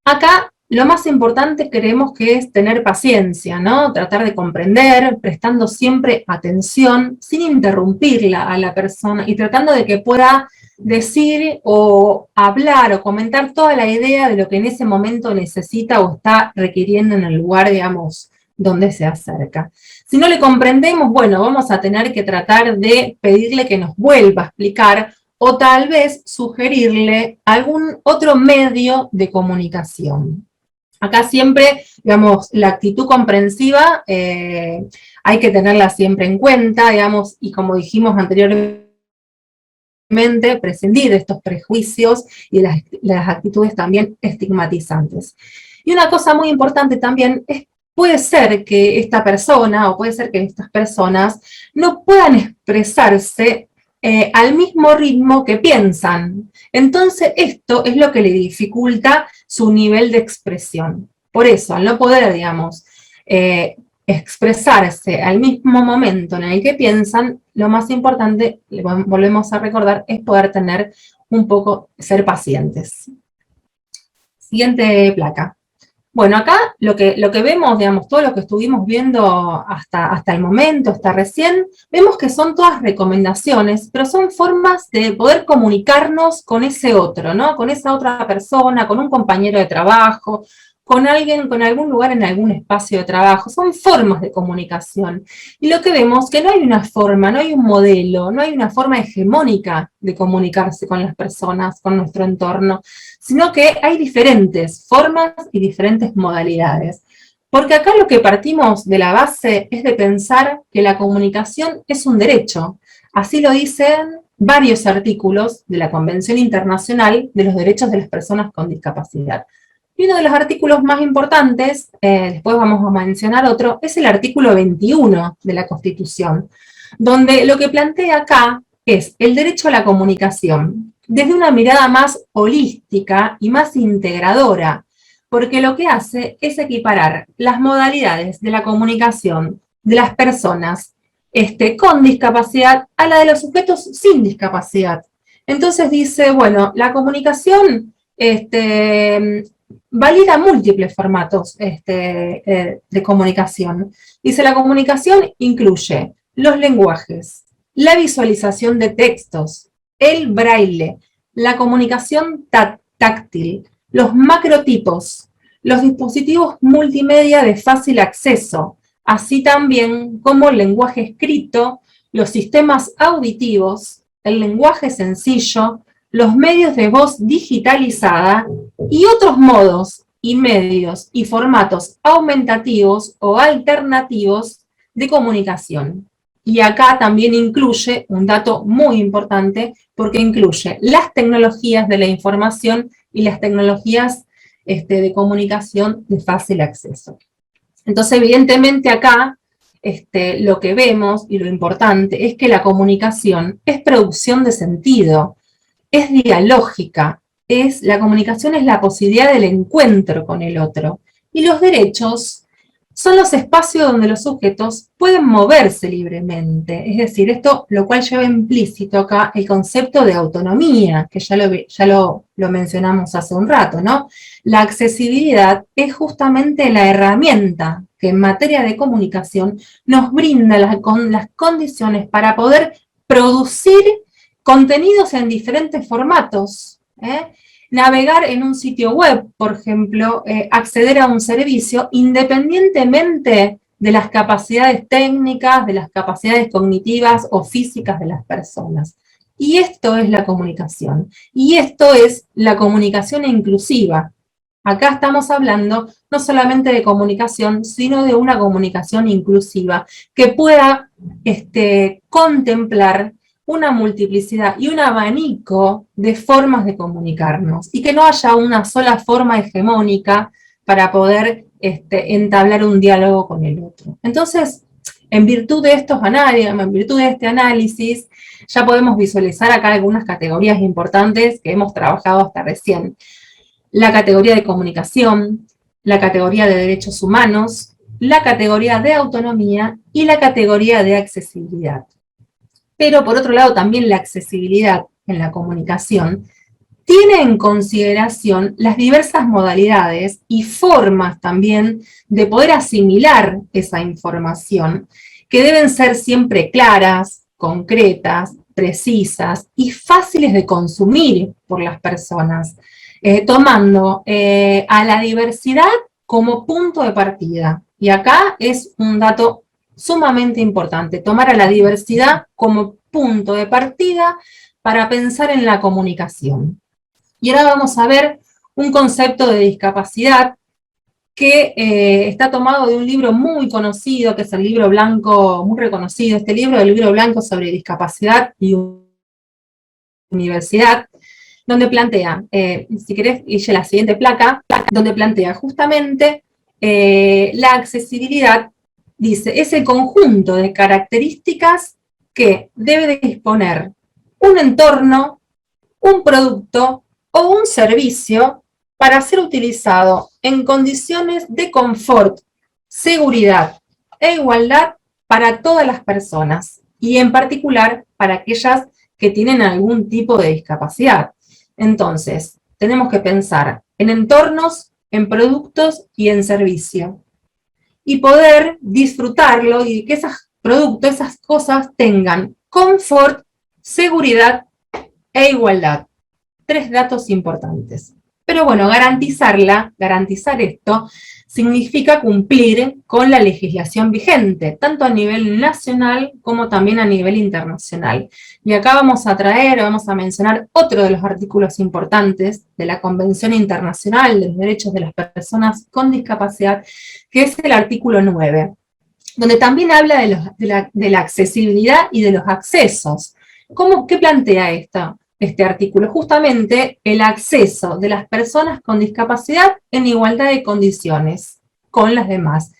acá lo más importante creemos que es tener paciencia, ¿no? Tratar de comprender, prestando siempre atención, sin interrumpirla a la persona y tratando de que pueda decir o hablar o comentar toda la idea de lo que en ese momento necesita o está requiriendo en el lugar, digamos, donde se acerca. Si no le comprendemos, bueno, vamos a tener que tratar de pedirle que nos vuelva a explicar o tal vez sugerirle algún otro medio de comunicación. Acá siempre, digamos, la actitud comprensiva hay que tenerla siempre en cuenta, digamos, y como dijimos anteriormente, prescindir de estos prejuicios y de las actitudes también estigmatizantes. Y una cosa muy importante también es, puede ser que esta persona, o puede ser que estas personas, no puedan expresarse al mismo ritmo que piensan. Entonces esto es lo que le dificulta su nivel de expresión. Por eso, al no poder, digamos, expresarse al mismo momento en el que piensan, lo más importante, volvemos a recordar, es poder tener ser pacientes. Siguiente placa. Bueno, acá lo que vemos, digamos, todo lo que estuvimos viendo hasta el momento, hasta recién, vemos que son todas recomendaciones, pero son formas de poder comunicarnos con ese otro, ¿no? Con esa otra persona, con un compañero de trabajo, con alguien, con algún lugar en algún espacio de trabajo. Son formas de comunicación. Y lo que vemos es que no hay una forma, no hay un modelo, no hay una forma hegemónica de comunicarse con las personas, con nuestro entorno, sino que hay diferentes formas y diferentes modalidades. Porque acá lo que partimos de la base es de pensar que la comunicación es un derecho. Así lo dicen varios artículos de la Convención Internacional de los Derechos de las Personas con Discapacidad. Y uno de los artículos más importantes, después vamos a mencionar otro, es el artículo 21 de la Constitución, donde lo que plantea acá es el derecho a la comunicación, desde una mirada más holística y más integradora, porque lo que hace es equiparar las modalidades de la comunicación de las personas con discapacidad a la de los sujetos sin discapacidad. Entonces dice, bueno, la comunicación valida múltiples formatos de comunicación. Dice, la comunicación incluye los lenguajes, la visualización de textos, el braille, la comunicación táctil, los macrotipos, los dispositivos multimedia de fácil acceso, así también como el lenguaje escrito, los sistemas auditivos, el lenguaje sencillo, los medios de voz digitalizada y otros modos y medios y formatos aumentativos o alternativos de comunicación. Y acá también incluye un dato muy importante, porque incluye las tecnologías de la información y las tecnologías de comunicación de fácil acceso. Entonces, evidentemente acá, lo que vemos y lo importante es que la comunicación es producción de sentido, es dialógica, la comunicación es la posibilidad del encuentro con el otro. Y los derechos son los espacios donde los sujetos pueden moverse libremente. Es decir, esto lo cual lleva implícito acá el concepto de autonomía, que ya lo mencionamos hace un rato, ¿no? La accesibilidad es justamente la herramienta que en materia de comunicación nos brinda las condiciones para poder producir contenidos en diferentes formatos, navegar en un sitio web, por ejemplo, acceder a un servicio independientemente de las capacidades técnicas, de las capacidades cognitivas o físicas de las personas. Y esto es la comunicación. Y esto es la comunicación inclusiva. Acá estamos hablando no solamente de comunicación, sino de una comunicación inclusiva que pueda contemplar una multiplicidad y un abanico de formas de comunicarnos, y que no haya una sola forma hegemónica para poder entablar un diálogo con el otro. Entonces, en virtud de estos análisis, en virtud de este análisis, ya podemos visualizar acá algunas categorías importantes que hemos trabajado hasta recién. La categoría de comunicación, la categoría de derechos humanos, la categoría de autonomía y la categoría de accesibilidad. Pero por otro lado también la accesibilidad en la comunicación tiene en consideración las diversas modalidades y formas también de poder asimilar esa información, que deben ser siempre claras, concretas, precisas y fáciles de consumir por las personas, tomando a la diversidad como punto de partida. Y acá es un dato sumamente importante, tomar a la diversidad como punto de partida para pensar en la comunicación. Y ahora vamos a ver un concepto de discapacidad que está tomado de un libro muy conocido, que es el libro blanco, muy reconocido, el libro blanco sobre discapacidad y universidad, donde plantea, si querés, Guille, la siguiente placa, donde plantea justamente la accesibilidad. Dice, es el conjunto de características que debe de disponer un entorno, un producto o un servicio para ser utilizado en condiciones de confort, seguridad e igualdad para todas las personas, y en particular para aquellas que tienen algún tipo de discapacidad. Entonces, tenemos que pensar en entornos, en productos y en servicio, y poder disfrutarlo y que esos productos, esas cosas tengan confort, seguridad e igualdad. 3 datos importantes. Pero bueno, garantizar esto, significa cumplir con la legislación vigente, tanto a nivel nacional como también a nivel internacional. Y acá vamos a mencionar otro de los artículos importantes de la Convención Internacional de los Derechos de las Personas con Discapacidad, que es el artículo 9, donde también habla de la accesibilidad y de los accesos. ¿Qué plantea este artículo? Justamente el acceso de las personas con discapacidad en igualdad de condiciones con las demás,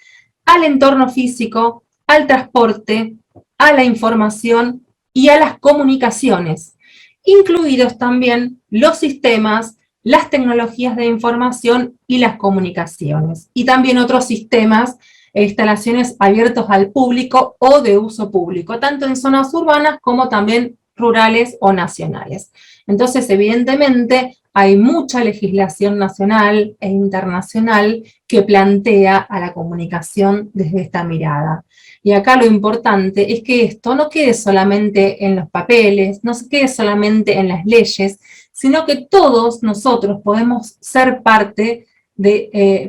al entorno físico, al transporte, a la información y a las comunicaciones, incluidos también los sistemas, las tecnologías de información y las comunicaciones, y también otros sistemas instalaciones abiertos al público o de uso público, tanto en zonas urbanas como también rurales o nacionales. Entonces, evidentemente, hay mucha legislación nacional e internacional que plantea a la comunicación desde esta mirada. Y acá lo importante es que esto no quede solamente en los papeles, no se quede solamente en las leyes, sino que todos nosotros podemos ser parte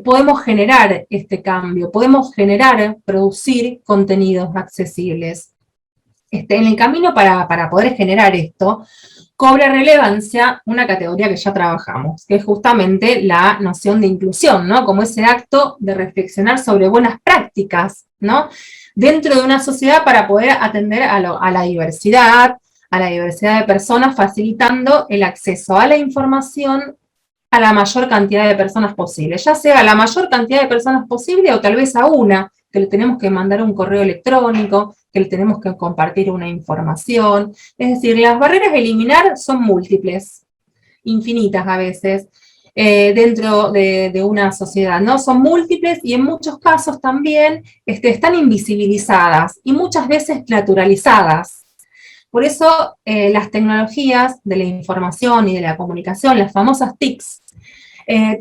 podemos generar este cambio, podemos producir contenidos accesibles. En el camino para poder generar esto, cobra relevancia una categoría que ya trabajamos, que es justamente la noción de inclusión, ¿no? Como ese acto de reflexionar sobre buenas prácticas, ¿no? Dentro de una sociedad para poder atender a la diversidad de personas, facilitando el acceso a la información a la mayor cantidad de personas posible, ya sea a la mayor cantidad de personas posible o tal vez a una, que le tenemos que mandar un correo electrónico, que le tenemos que compartir una información. Es decir, las barreras a eliminar son múltiples, infinitas a veces, dentro de una sociedad, ¿no? Son múltiples y en muchos casos también están invisibilizadas y muchas veces naturalizadas. Por eso las tecnologías de la información y de la comunicación, las famosas TICs,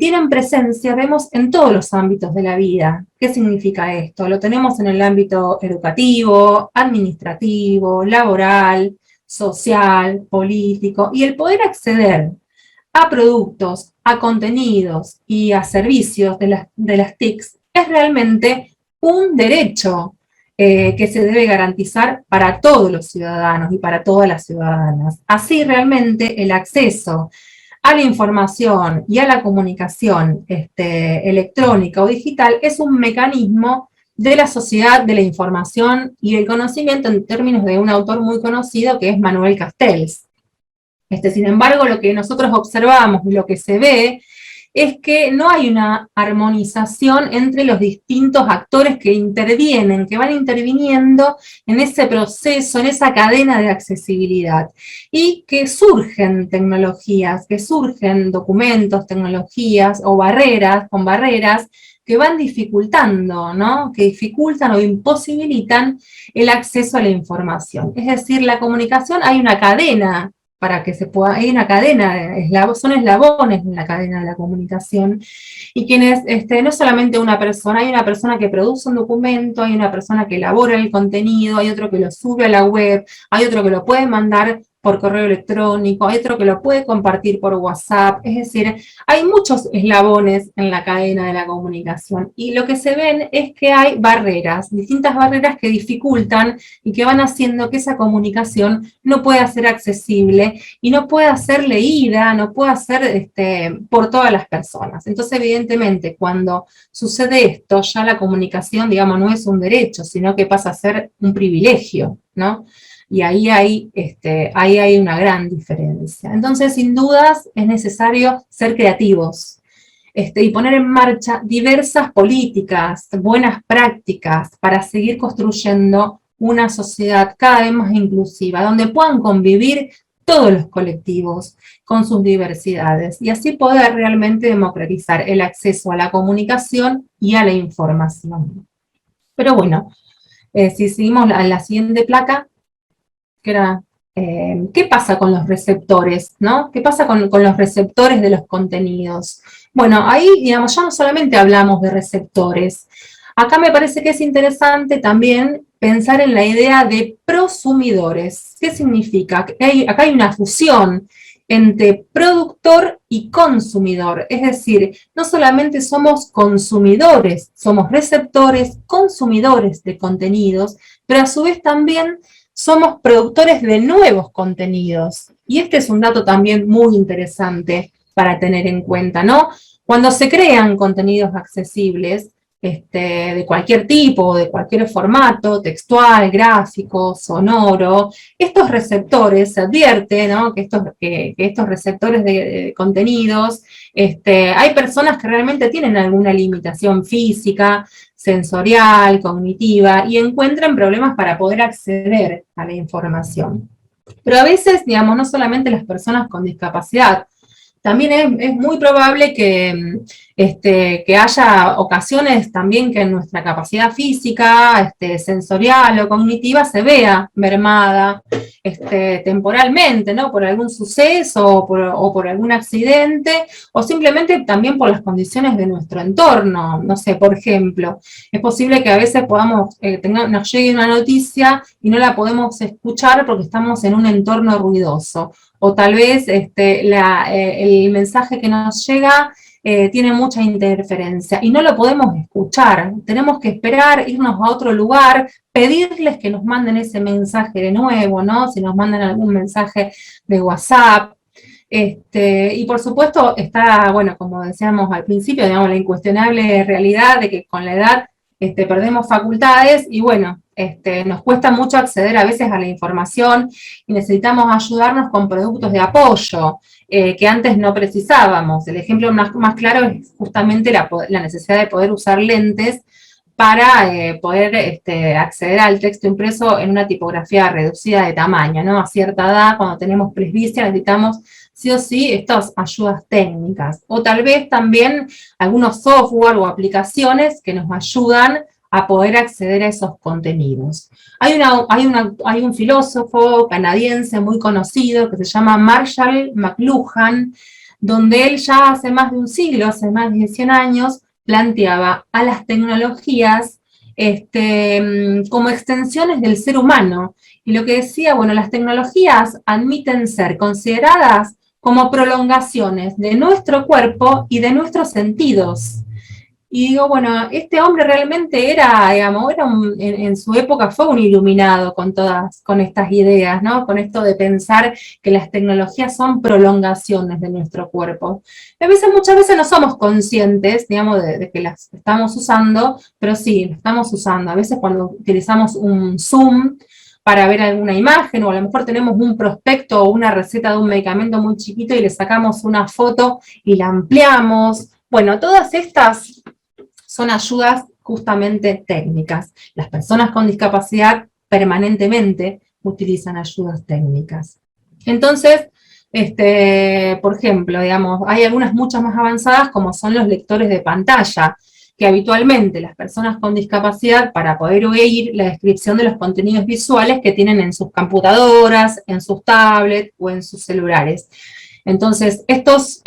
tienen presencia, vemos, en todos los ámbitos de la vida. ¿Qué significa esto? Lo tenemos en el ámbito educativo, administrativo, laboral, social, político, y el poder acceder a productos, a contenidos y a servicios de las TICs es realmente un derecho que se debe garantizar para todos los ciudadanos y para todas las ciudadanas. Así realmente el acceso a la información y a la comunicación electrónica o digital es un mecanismo de la sociedad de la información y el conocimiento en términos de un autor muy conocido que es Manuel Castells. Sin embargo, lo que nosotros observamos y lo que se ve es que no hay una armonización entre los distintos actores que intervienen, que van interviniendo en ese proceso, en esa cadena de accesibilidad, y que surgen tecnologías, que surgen documentos, tecnologías o barreras, que van dificultando, ¿no? Que dificultan o imposibilitan el acceso a la información. Es decir, la comunicación, hay una cadena para que se pueda, hay una cadena, son eslabones en la cadena de la comunicación, y quienes, no es solamente una persona, hay una persona que produce un documento, hay una persona que elabora el contenido, hay otro que lo sube a la web, hay otro que lo puede mandar por correo electrónico, hay otro que lo puede compartir por WhatsApp, es decir, hay muchos eslabones en la cadena de la comunicación, y lo que se ven es que hay barreras, distintas barreras que dificultan y que van haciendo que esa comunicación no pueda ser accesible y no pueda ser leída, no pueda ser por todas las personas. Entonces, evidentemente, cuando sucede esto, ya la comunicación, digamos, no es un derecho, sino que pasa a ser un privilegio, ¿no? Y ahí hay una gran diferencia. Entonces, sin dudas, es necesario ser creativos y poner en marcha diversas políticas, buenas prácticas, para seguir construyendo una sociedad cada vez más inclusiva, donde puedan convivir todos los colectivos con sus diversidades, y así poder realmente democratizar el acceso a la comunicación y a la información. Pero bueno, si seguimos a la siguiente placa, que era, ¿qué pasa con los receptores, ¿no? ¿Qué pasa con los receptores de los contenidos? Bueno, ahí, digamos, ya no solamente hablamos de receptores. Acá me parece que es interesante también pensar en la idea de prosumidores. ¿Qué significa? Acá hay una fusión entre productor y consumidor. Es decir, no solamente somos consumidores, somos receptores, consumidores de contenidos, pero a su vez también somos productores de nuevos contenidos. Y este es un dato también muy interesante para tener en cuenta, ¿no? Cuando se crean contenidos accesibles, de cualquier tipo, de cualquier formato, textual, gráfico, sonoro, estos receptores, se advierte, ¿no? que estos receptores de contenidos, hay personas que realmente tienen alguna limitación física, sensorial, cognitiva, y encuentran problemas para poder acceder a la información. Pero a veces, digamos, no solamente las personas con discapacidad, también es muy probable que que haya ocasiones también que nuestra capacidad física, sensorial o cognitiva se vea mermada temporalmente, ¿no? Por algún suceso o por algún accidente, o simplemente también por las condiciones de nuestro entorno. No sé, por ejemplo, es posible que a veces nos llegue una noticia y no la podemos escuchar porque estamos en un entorno ruidoso, o tal vez el mensaje que nos llega tiene mucha interferencia y no lo podemos escuchar. Tenemos que esperar, irnos a otro lugar, pedirles que nos manden ese mensaje de nuevo, ¿no? Si nos mandan algún mensaje de WhatsApp. Y por supuesto está, bueno, como decíamos al principio, digamos, la incuestionable realidad de que con la edad perdemos facultades y bueno, nos cuesta mucho acceder a veces a la información y necesitamos ayudarnos con productos de apoyo que antes no precisábamos. El ejemplo más claro es justamente la necesidad de poder usar lentes para poder acceder al texto impreso en una tipografía reducida de tamaño, ¿no? A cierta edad, cuando tenemos presbicia, necesitamos sí o sí estas ayudas técnicas. O tal vez también algunos software o aplicaciones que nos ayudan a poder acceder a esos contenidos. Hay un filósofo canadiense muy conocido que se llama Marshall McLuhan, donde él ya hace más de un siglo, hace más de 100 años, planteaba a las tecnologías como extensiones del ser humano. Y lo que decía, bueno, las tecnologías admiten ser consideradas como prolongaciones de nuestro cuerpo y de nuestros sentidos. Y digo, bueno, este hombre realmente en su época fue un iluminado con estas ideas, ¿no? Con esto de pensar que las tecnologías son prolongaciones de nuestro cuerpo. Y muchas veces no somos conscientes, digamos, de que las estamos usando, pero sí, las estamos usando. A veces cuando utilizamos un Zoom para ver alguna imagen, o a lo mejor tenemos un prospecto o una receta de un medicamento muy chiquito y le sacamos una foto y la ampliamos. Bueno, todas estas son ayudas justamente técnicas. Las personas con discapacidad permanentemente utilizan ayudas técnicas. Entonces, por ejemplo, digamos, hay algunas muchas más avanzadas como son los lectores de pantalla, que habitualmente las personas con discapacidad, para poder oír la descripción de los contenidos visuales que tienen en sus computadoras, en sus tablets o en sus celulares. Entonces, estos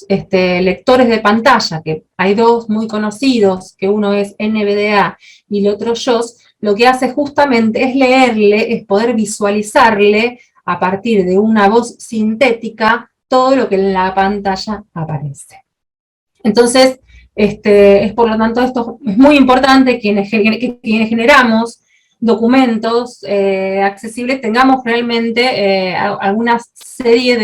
lectores de pantalla, que hay dos muy conocidos, que uno es NVDA y el otro JAWS, lo que hace justamente es leerle, es poder visualizarle a partir de una voz sintética todo lo que en la pantalla aparece. Entonces, es por lo tanto, esto es muy importante que quienes generamos documentos accesibles tengamos realmente alguna serie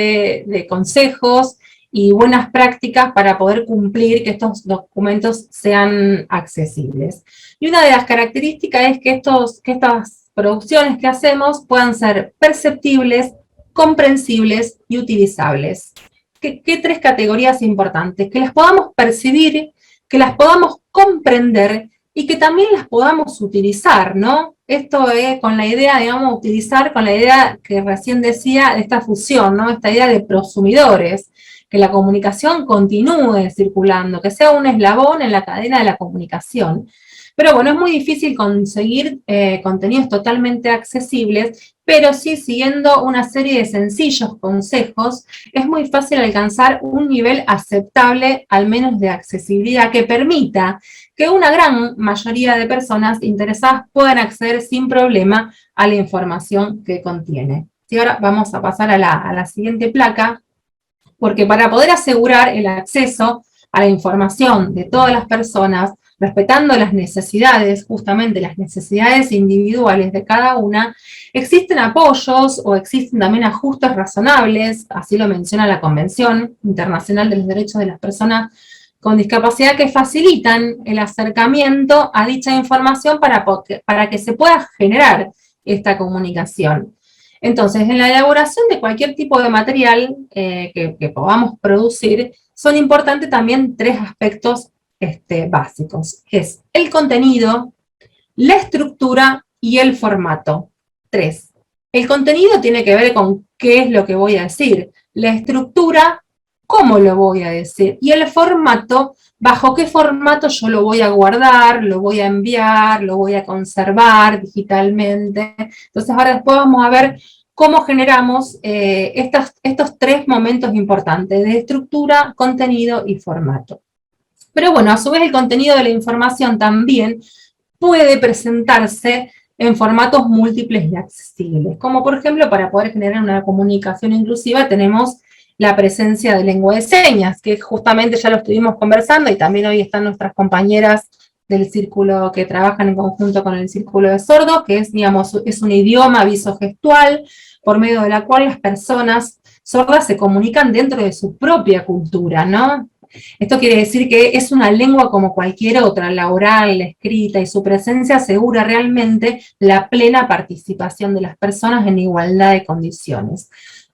de consejos y buenas prácticas para poder cumplir que estos documentos sean accesibles. Y una de las características es que estas producciones que hacemos puedan ser perceptibles, comprensibles y utilizables. ¿Qué tres categorías importantes? Que las podamos percibir, que las podamos comprender y que también las podamos utilizar, ¿no? Esto es con la idea, digamos, utilizar con la idea que recién decía de esta fusión, ¿no? Esta idea de prosumidores, que la comunicación continúe circulando, que sea un eslabón en la cadena de la comunicación. Pero bueno, es muy difícil conseguir contenidos totalmente accesibles, pero sí siguiendo una serie de sencillos consejos, es muy fácil alcanzar un nivel aceptable, al menos de accesibilidad, que permita que una gran mayoría de personas interesadas puedan acceder sin problema a la información que contiene. Y ahora vamos a pasar a la siguiente placa, porque para poder asegurar el acceso a la información de todas las personas, respetando las necesidades, justamente las necesidades individuales de cada una, existen apoyos o existen también ajustes razonables, así lo menciona la Convención Internacional de los Derechos de las Personas con Discapacidad, que facilitan el acercamiento a dicha información para que se pueda generar esta comunicación. Entonces, en la elaboración de cualquier tipo de material que podamos producir, son importantes también tres aspectos básicos. Es el contenido, la estructura y el formato. Tres. El contenido tiene que ver con qué es lo que voy a decir. La estructura cómo lo voy a decir, y el formato, bajo qué formato yo lo voy a guardar, lo voy a enviar, lo voy a conservar digitalmente. Entonces ahora después vamos a ver cómo generamos estos tres momentos importantes de estructura, contenido y formato. Pero bueno, a su vez el contenido de la información también puede presentarse en formatos múltiples y accesibles, como por ejemplo para poder generar una comunicación inclusiva tenemos la presencia de lengua de señas, que justamente ya lo estuvimos conversando y también hoy están nuestras compañeras del círculo que trabajan en conjunto con el círculo de sordos, que es, digamos, es un idioma visogestual por medio de la cual las personas sordas se comunican dentro de su propia cultura, ¿no? Esto quiere decir que es una lengua como cualquier otra, la oral, la escrita, y su presencia asegura realmente la plena participación de las personas en igualdad de condiciones.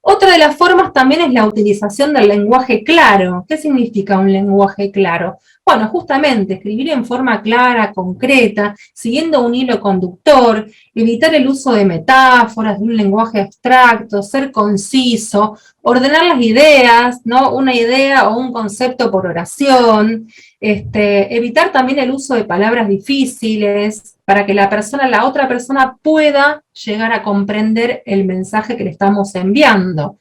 Otra de las formas también es la utilización del lenguaje claro. ¿Qué significa un lenguaje claro? Bueno, justamente escribir en forma clara, concreta, siguiendo un hilo conductor, evitar el uso de metáforas, de un lenguaje abstracto, ser conciso, ordenar las ideas, ¿no? Una idea o un concepto por oración, evitar también el uso de palabras difíciles para que la otra persona pueda llegar a comprender el mensaje que le estamos enviando.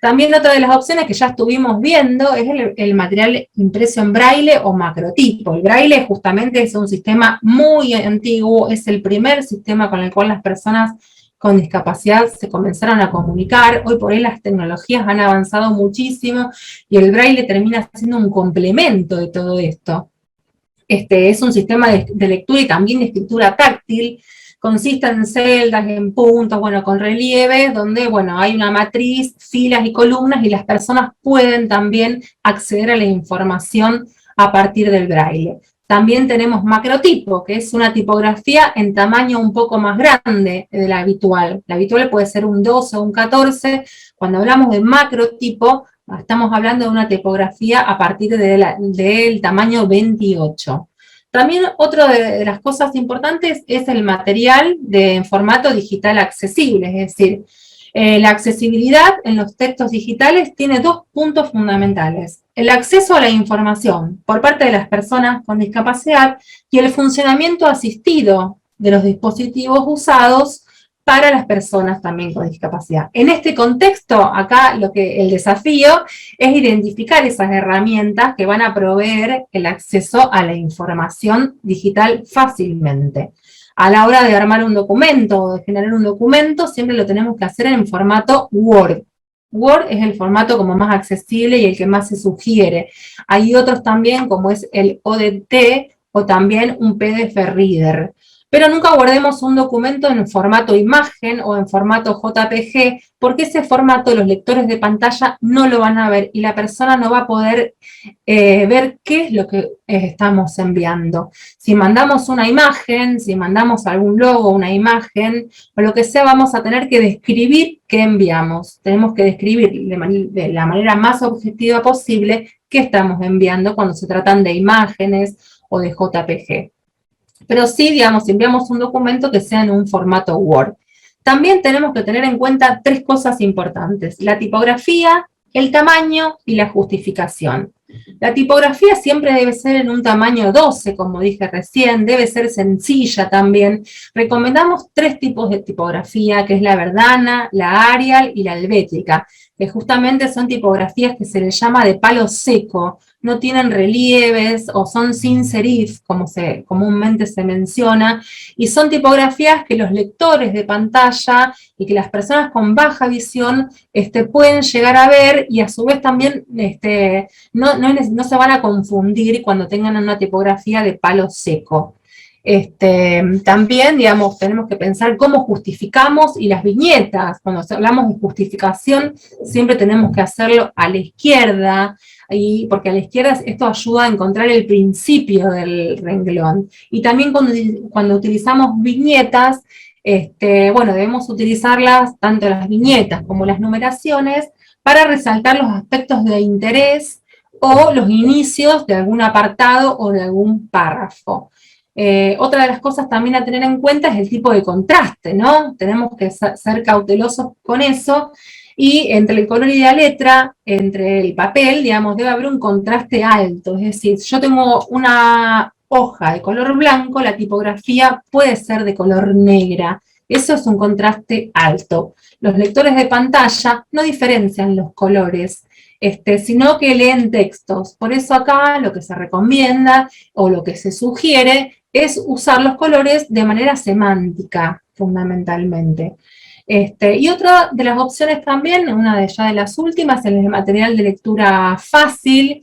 También otra de las opciones que ya estuvimos viendo es el material impreso en braille o macrotipo. El braille justamente es un sistema muy antiguo, es el primer sistema con el cual las personas con discapacidad se comenzaron a comunicar. Hoy por hoy las tecnologías han avanzado muchísimo y el braille termina siendo un complemento de todo esto. Es un sistema de lectura y también de escritura táctil. Consiste en celdas, en puntos, bueno, con relieves, donde, bueno, hay una matriz, filas y columnas, y las personas pueden también acceder a la información a partir del braille. También tenemos macrotipo, que es una tipografía en tamaño un poco más grande de la habitual. La habitual puede ser un 12 o un 14. Cuando hablamos de macrotipo, estamos hablando de una tipografía a partir del tamaño 28. También otra de las cosas importantes es el material en formato digital accesible, es decir, la accesibilidad en los textos digitales tiene dos puntos fundamentales: el acceso a la información por parte de las personas con discapacidad y el funcionamiento asistido de los dispositivos usados para las personas también con discapacidad. En este contexto, acá el desafío es identificar esas herramientas que van a proveer el acceso a la información digital fácilmente. A la hora de armar un documento o de generar un documento, siempre lo tenemos que hacer en formato Word. Word es el formato como más accesible y el que más se sugiere. Hay otros también, como es el ODT o también un PDF Reader. Pero nunca guardemos un documento en formato imagen o en formato JPG, porque ese formato los lectores de pantalla no lo van a ver y la persona no va a poder ver qué es lo que estamos enviando. Si mandamos una imagen, si mandamos algún logo, una imagen, o lo que sea, vamos a tener que describir qué enviamos. Tenemos que describir de la manera más objetiva posible qué estamos enviando cuando se tratan de imágenes o de JPG. Pero sí, digamos, enviamos un documento que sea en un formato Word. También tenemos que tener en cuenta tres cosas importantes: la tipografía, el tamaño y la justificación. La tipografía siempre debe ser en un tamaño 12, como dije recién, debe ser sencilla también. Recomendamos tres tipos de tipografía, que es la Verdana, la Arial y la Helvética, que justamente son tipografías que se les llama de palo seco, no tienen relieves o son sin serif, como comúnmente se menciona, y son tipografías que los lectores de pantalla y que las personas con baja visión pueden llegar a ver, y a su vez también no se van a confundir cuando tengan una tipografía de palo seco. También, digamos, tenemos que pensar cómo justificamos y las viñetas. Cuando hablamos de justificación, siempre tenemos que hacerlo a la izquierda, porque a la izquierda esto ayuda a encontrar el principio del renglón. Y también cuando utilizamos viñetas, bueno, debemos utilizarlas, tanto las viñetas como las numeraciones, para resaltar los aspectos de interés o los inicios de algún apartado o de algún párrafo. Otra de las cosas también a tener en cuenta es el tipo de contraste, ¿no? Tenemos que ser cautelosos con eso. Y entre el color y la letra, entre el papel, digamos, debe haber un contraste alto. Es decir, si yo tengo una hoja de color blanco, la tipografía puede ser de color negra. Eso es un contraste alto. Los lectores de pantalla no diferencian los colores, sino que leen textos. Por eso acá lo que se recomienda o lo que se sugiere es usar los colores de manera semántica, fundamentalmente. Y otra de las opciones también, una de ya de las últimas, es el material de lectura fácil,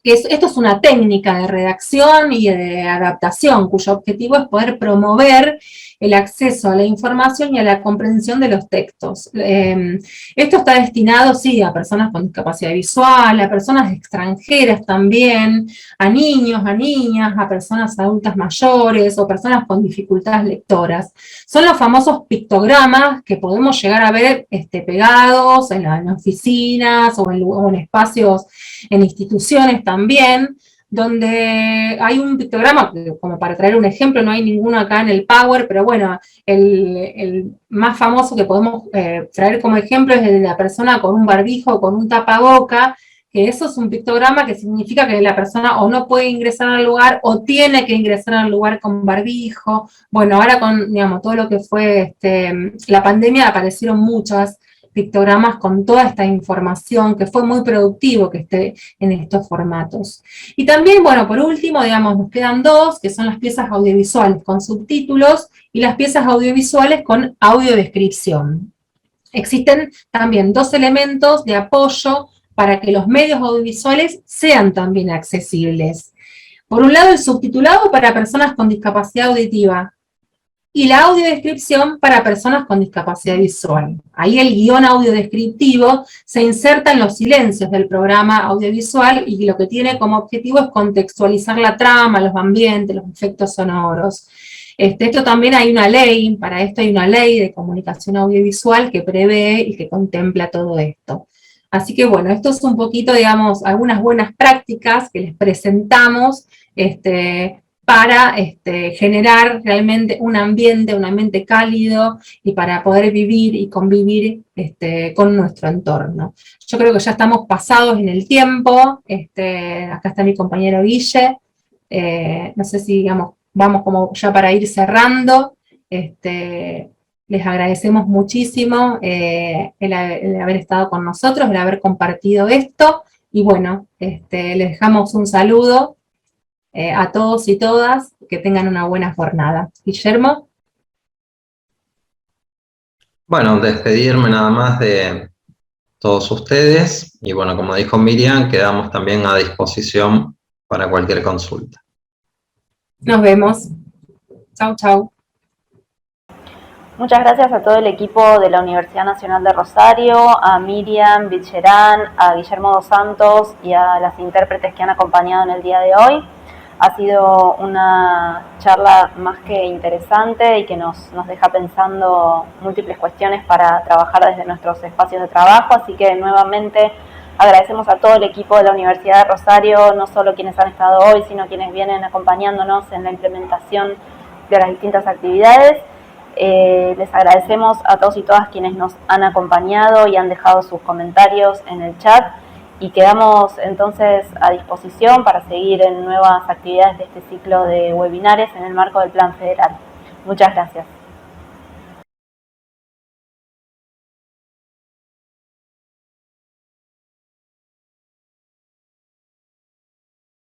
que esto es una técnica de redacción y de adaptación, cuyo objetivo es poder promover el acceso a la información y a la comprensión de los textos. Esto está destinado, sí, a personas con discapacidad visual, a personas extranjeras también, a niños, a niñas, a personas adultas mayores o personas con dificultades lectoras. Son los famosos pictogramas que podemos llegar a ver pegados en las oficinas o en espacios, en instituciones también, donde hay un pictograma, como para traer un ejemplo, no hay ninguno acá en el Power, pero bueno, el más famoso que podemos traer como ejemplo es el de la persona con un barbijo, con un tapaboca, que eso es un pictograma que significa que la persona o no puede ingresar al lugar o tiene que ingresar al lugar con barbijo. Bueno, ahora con, digamos, todo lo que fue la pandemia aparecieron muchas pictogramas con toda esta información, que fue muy productivo que esté en estos formatos. Y también, bueno, por último, digamos, nos quedan dos, que son las piezas audiovisuales con subtítulos y las piezas audiovisuales con audiodescripción. Existen también dos elementos de apoyo para que los medios audiovisuales sean también accesibles. Por un lado, el subtitulado para personas con discapacidad auditiva, y la audiodescripción para personas con discapacidad visual. Ahí el guión audiodescriptivo se inserta en los silencios del programa audiovisual y lo que tiene como objetivo es contextualizar la trama, los ambientes, los efectos sonoros. Esto también hay una ley, para esto hay una ley de comunicación audiovisual que prevé y que contempla todo esto. Así que bueno, esto es un poquito, digamos, algunas buenas prácticas que les presentamos, para generar realmente un ambiente cálido y para poder vivir y convivir con nuestro entorno. Yo creo que ya estamos pasados en el tiempo, acá está mi compañero Guille, no sé si digamos, vamos como ya para ir cerrando, les agradecemos muchísimo el haber estado con nosotros, el haber compartido esto, y bueno, les dejamos un saludo a todos y todas, que tengan una buena jornada. Guillermo. Bueno, despedirme nada más de todos ustedes, y bueno, como dijo Miriam, quedamos también a disposición para cualquier consulta. Nos vemos. Chau, chau. Muchas gracias a todo el equipo de la Universidad Nacional de Rosario, a Miriam Vilcherán, a Guillermo dos Santos y a las intérpretes que han acompañado en el día de hoy. Ha sido una charla más que interesante y que nos deja pensando múltiples cuestiones para trabajar desde nuestros espacios de trabajo, así que nuevamente agradecemos a todo el equipo de la Universidad de Rosario, no solo quienes han estado hoy, sino quienes vienen acompañándonos en la implementación de las distintas actividades. Les agradecemos a todos y todas quienes nos han acompañado y han dejado sus comentarios en el chat, y quedamos entonces a disposición para seguir en nuevas actividades de este ciclo de webinares en el marco del Plan Federal. Muchas gracias.